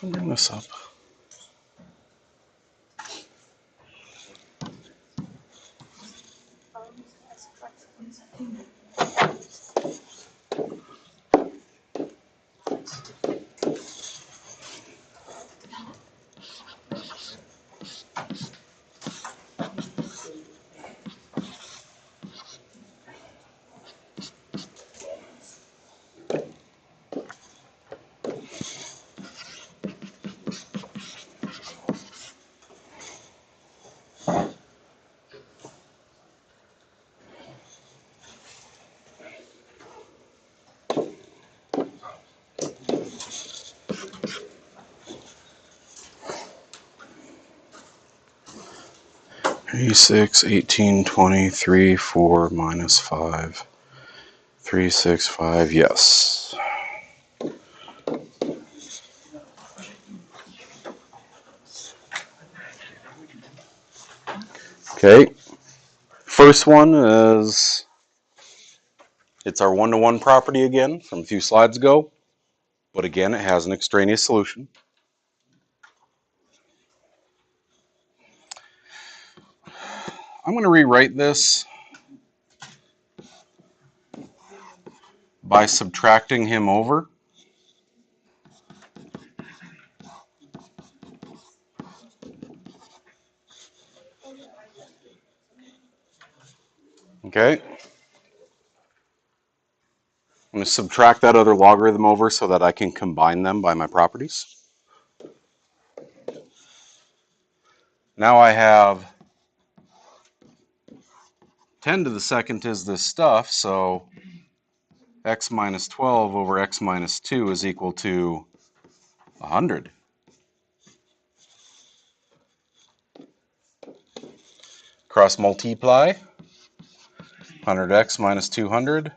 I'll bring this up. E6, 18, 20, 3, 4, minus 5, 3, 6, 5, yes. Okay, first one is, it's our one-to-one property again from a few slides ago, but again, it has an extraneous solution. I'm going to rewrite this by subtracting him over. Okay. I'm going to subtract that other logarithm over so that I can combine them by my properties. Now I have 10 to the second is this stuff, so x minus 12 over x minus 2 is equal to 100. Cross multiply, 100x minus 200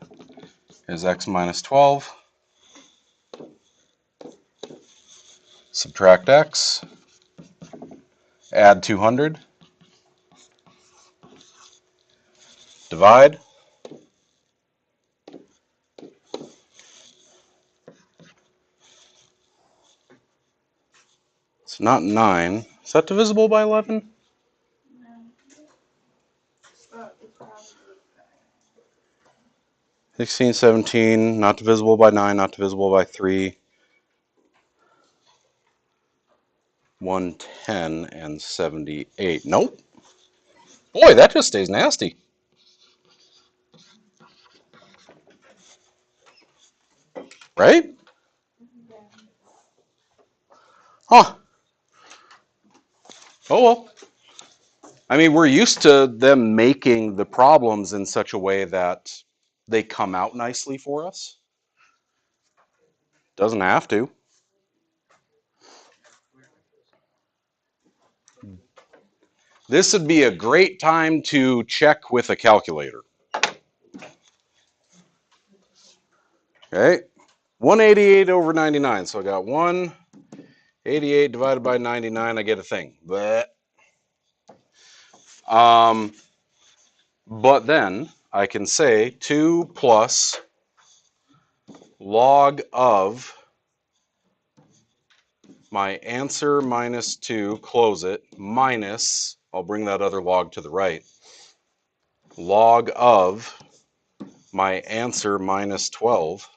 is x minus 12. Subtract x, add 200, divide. It's not 9. Is that divisible by 11? 16, 17, not divisible by 9, not divisible by 3. 110 and 78. Nope. Boy, that just stays nasty. right? Huh. Oh well. I mean, we're used to them making the problems in such a way that they come out nicely for us. Doesn't have to. This would be a great time to check with a calculator. Okay, 188 over 99. So I got 188 divided by 99. I get a thing. But then I can say 2 plus log of my answer minus 2, close it, minus, I'll bring that other log to the right, log of my answer minus 12.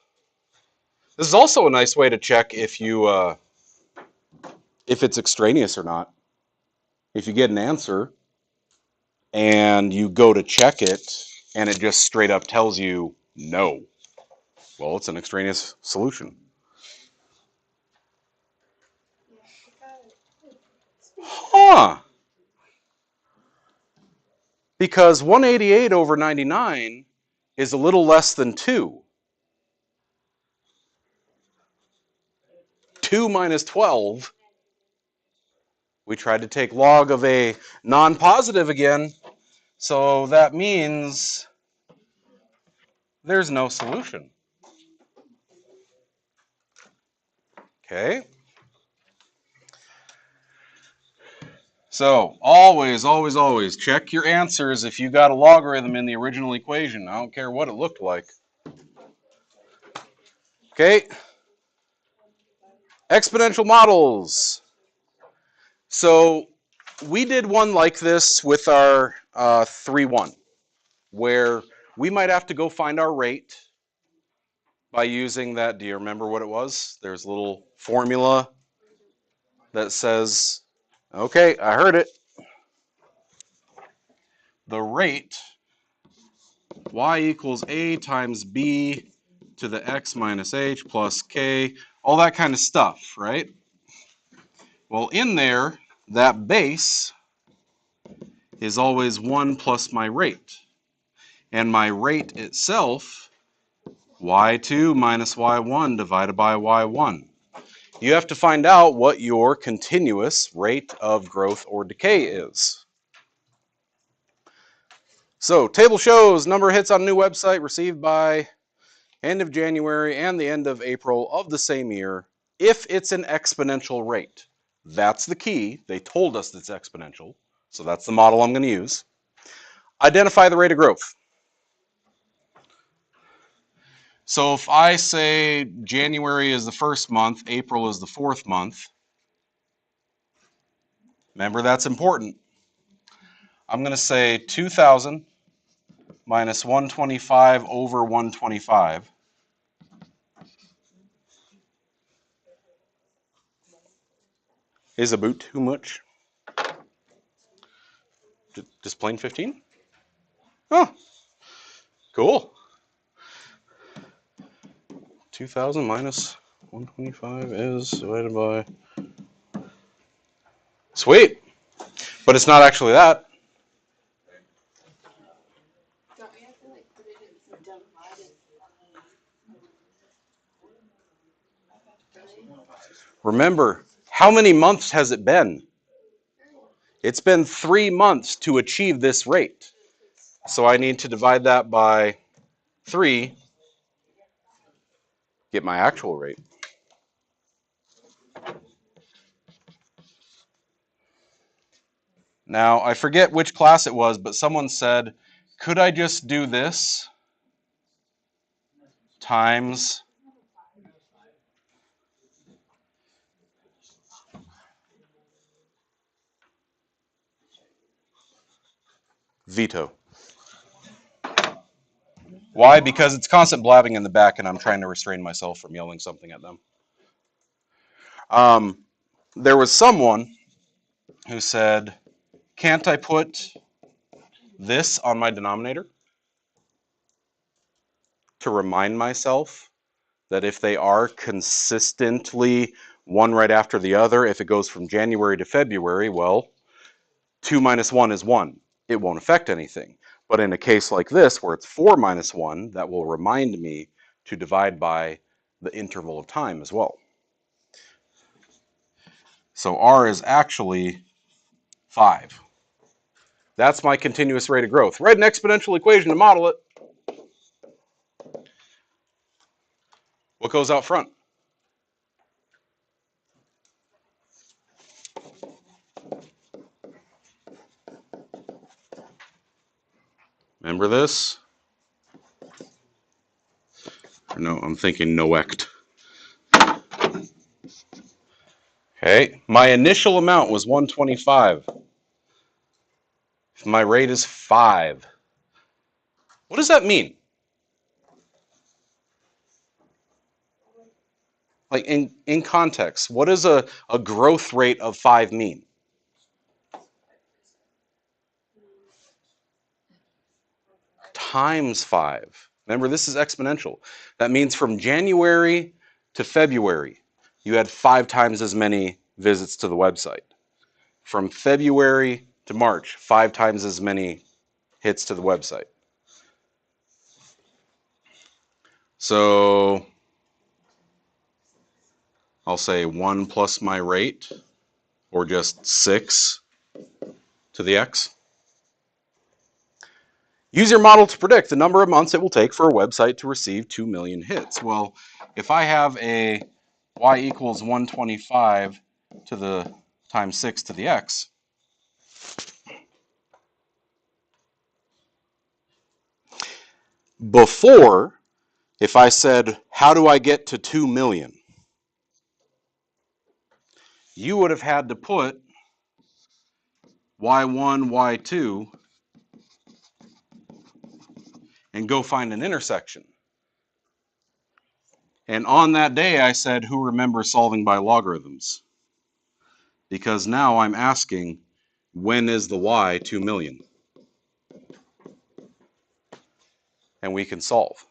This is also a nice way to check if it's extraneous or not. If you get an answer and you go to check it and it just straight up tells you no, well, it's an extraneous solution. Huh. Because 188 over 99 is a little less than 2. 2 minus 12. We tried to take log of a non-positive again, so that means there's no solution. Okay? So always, always, always check your answers if you got a logarithm in the original equation. I don't care what it looked like. Okay? Exponential models. So we did one like this with our 3-1, where we might have to go find our rate by using that. Do you remember what it was? There's a little formula that says, okay, I heard it. The rate, y equals a times b to the x minus h plus k, all that kind of stuff, right? Well, in there, that base is always 1 plus my rate. And my rate itself, y2 minus y1 divided by y1. You have to find out what your continuous rate of growth or decay is. So, table shows number of hits on a new website received by end of January and the end of April of the same year if it's an exponential rate. That's the key. They told us it's exponential, so that's the model I'm going to use. Identify the rate of growth. So if I say January is the first month, April is the fourth month, remember that's important. I'm going to say 2,000 minus 125 over 125. Is a boot too much? Just plain 15? Oh, cool. 2,000 minus 125 is divided by... Sweet. But it's not actually that. Don't we have to like put it in divided? Remember, how many months has it been? It's been 3 months to achieve this rate. So I need to divide that by 3, get my actual rate. Now, I forget which class it was, but someone said, could I just do this times veto? Why? Because it's constant blabbing in the back and I'm trying to restrain myself from yelling something at them. There was someone who said, can't I put this on my denominator to remind myself that if they are consistently one right after the other, if it goes from January to February, well, 2 minus 1 is 1. It won't affect anything. But in a case like this, where it's 4 minus 1, that will remind me to divide by the interval of time as well. So R is actually 5. That's my continuous rate of growth. Write an exponential equation to model it. What goes out front? Remember this? No, I'm thinking noect. Okay, my initial amount was 125. My rate is 5. What does that mean? Like in context, what does a growth rate of 5 mean? Times 5. Remember, this is exponential. That means from January to February, you had 5 times as many visits to the website. From February to March, 5 times as many hits to the website. So I'll say 1 plus my rate, or just 6 to the x. Use your model to predict the number of months it will take for a website to receive 2 million hits. Well, if I have a y equals 125 to the times 6 to the x, before, if I said, how do I get to 2 million? You would have had to put y1, y2, and go find an intersection. And on that day, I said, who remembers solving by logarithms? Because now I'm asking, when is the y 2 million? And we can solve.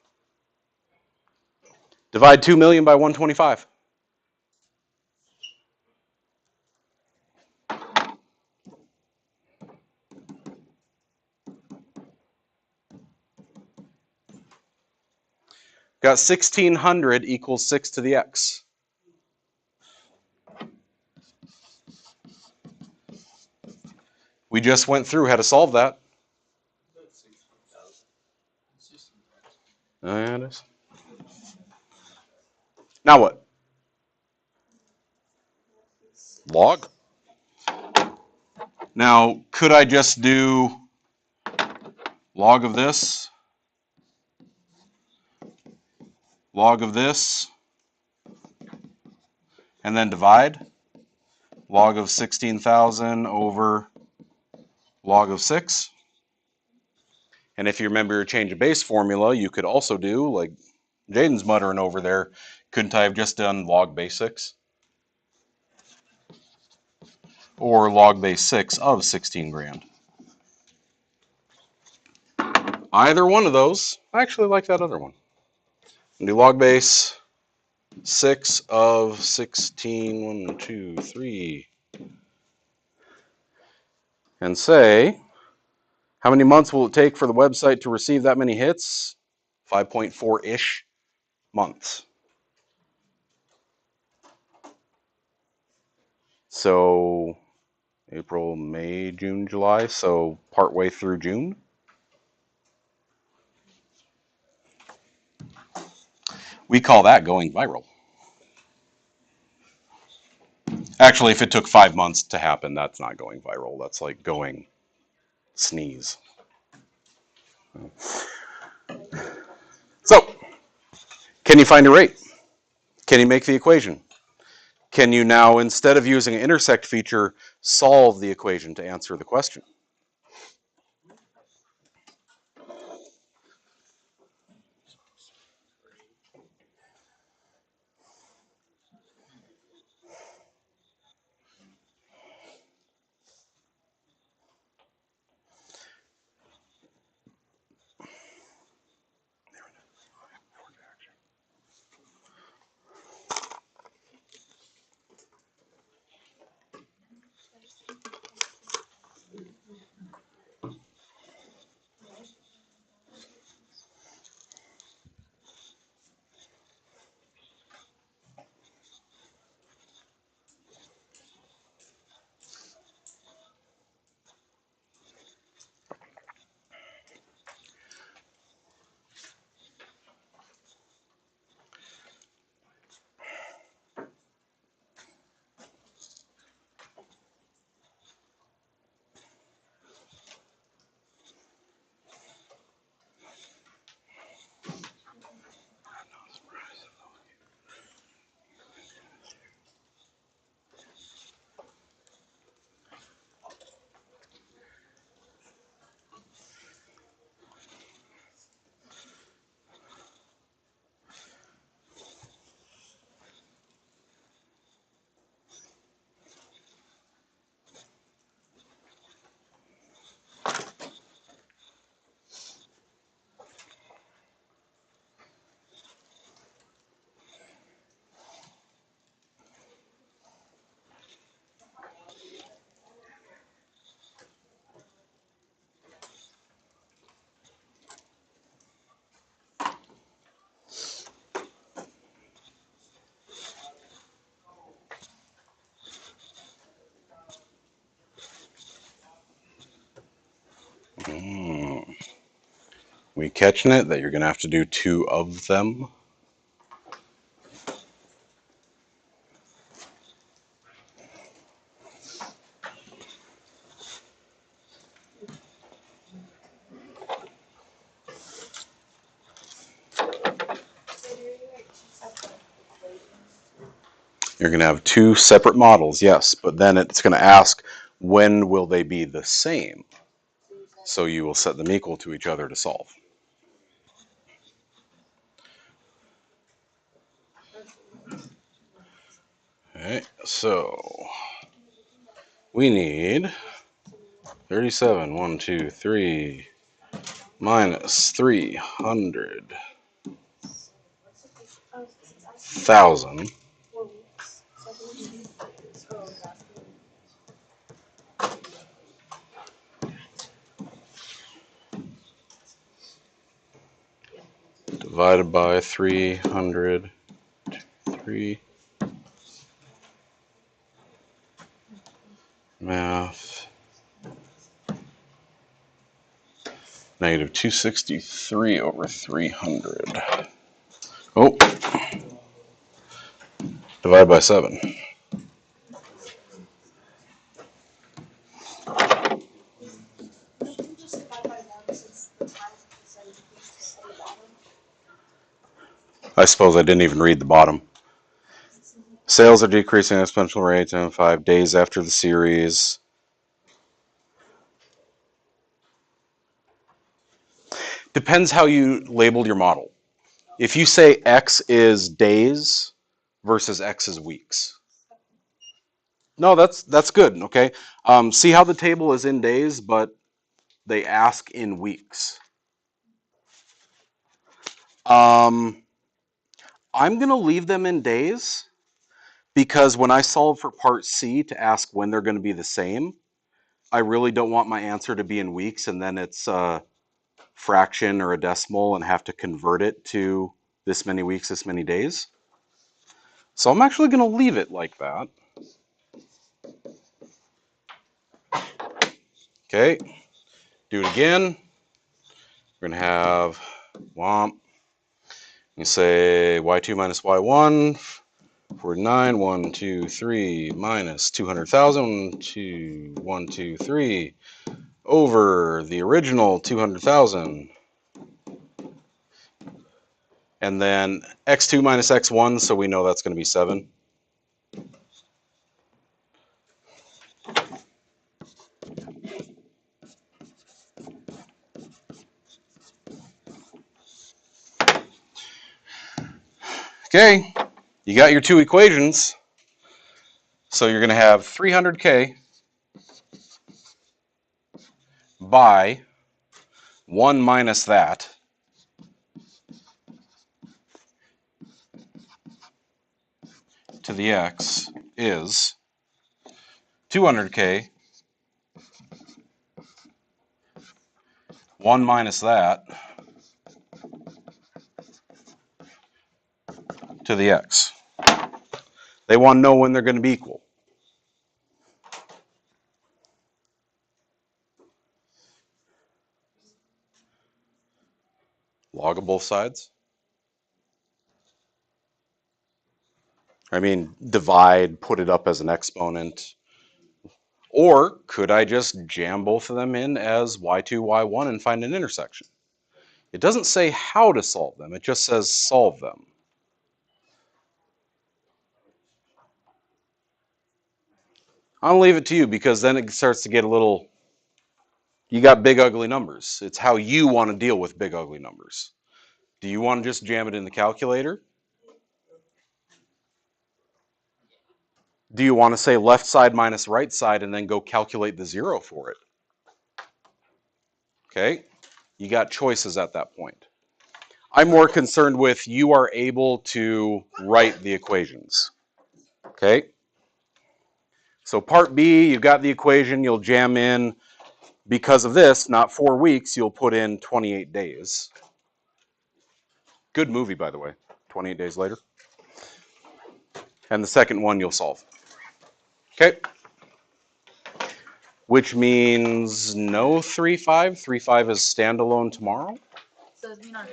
Divide 2 million by 125. Got 1600 equals 6 to the x. We just went through how to solve that. Yeah, it is. Now what? Log. Now, could I just do log of this, and then divide? Log of 16,000 over log of 6. And if you remember your change of base formula, you could also do, like Jaden's muttering over there, couldn't I have just done log base 6? Or log base 6 of 16 grand? Either one of those. I actually like that other one. Do log base 6 of 16, 1, 2, 3. And say, how many months will it take for the website to receive that many hits? 5.4-ish months. So April, May, June, July, so partway through June. We call that going viral. Actually, if it took 5 months to happen, that's not going viral. That's like going sneeze. So, can you find a rate? Can you make the equation? Can you now, instead of using an intersect feature, solve the equation to answer the question? We catching it that you're going to have to do 2 of them? You're going to have 2 separate models, yes, but then it's going to ask when will they be the same? So you will set them equal to each other to solve. Okay, so we need 37, 1, 2, 3, minus 300,000 divided by 300, 3, math, negative 263 over 300. Oh, divided by 7. I suppose I didn't even read the bottom. Sales are decreasing at exponential rates in 5 days after the series. Depends how you labeled your model. If you say X is days versus X is weeks. No, that's good, okay? See how the table is in days, but they ask in weeks. I'm going to leave them in days because when I solve for part C to ask when they're going to be the same, I really don't want my answer to be in weeks and then it's a fraction or a decimal and have to convert it to this many weeks, this many days. So I'm actually going to leave it like that. Okay, do it again. We're going to have womp. You say y2 minus y1 for 9, 1, 2, 3, minus 200,000, 2, 1, 2, 3, over the original 200,000. And then x2 minus x1, so we know that's going to be 7. Okay, you got your 2 equations. So you're going to have 300k by 1 minus that to the x is 200k, 1 minus that to the x. They want to know when they're going to be equal. Log of both sides. I mean, divide, put it up as an exponent. Or could I just jam both of them in as y2, y1 and find an intersection? It doesn't say how to solve them. It just says solve them. I'll leave it to you because then it starts to get a little, you got big ugly numbers. It's how you want to deal with big ugly numbers. Do you want to just jam it in the calculator? Do you want to say left side minus right side and then go calculate the 0 for it? Okay, you got choices at that point. I'm more concerned with you are able to write the equations. Okay, so part B, you've got the equation, you'll jam in, because of this, not 4 weeks, you'll put in 28 days. Good movie, by the way, 28 Days Later. And the second one you'll solve. Okay. which means no 3-5. 3-5 is standalone tomorrow. So does it mean our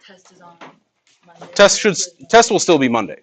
test is on Monday? Test will still be Monday.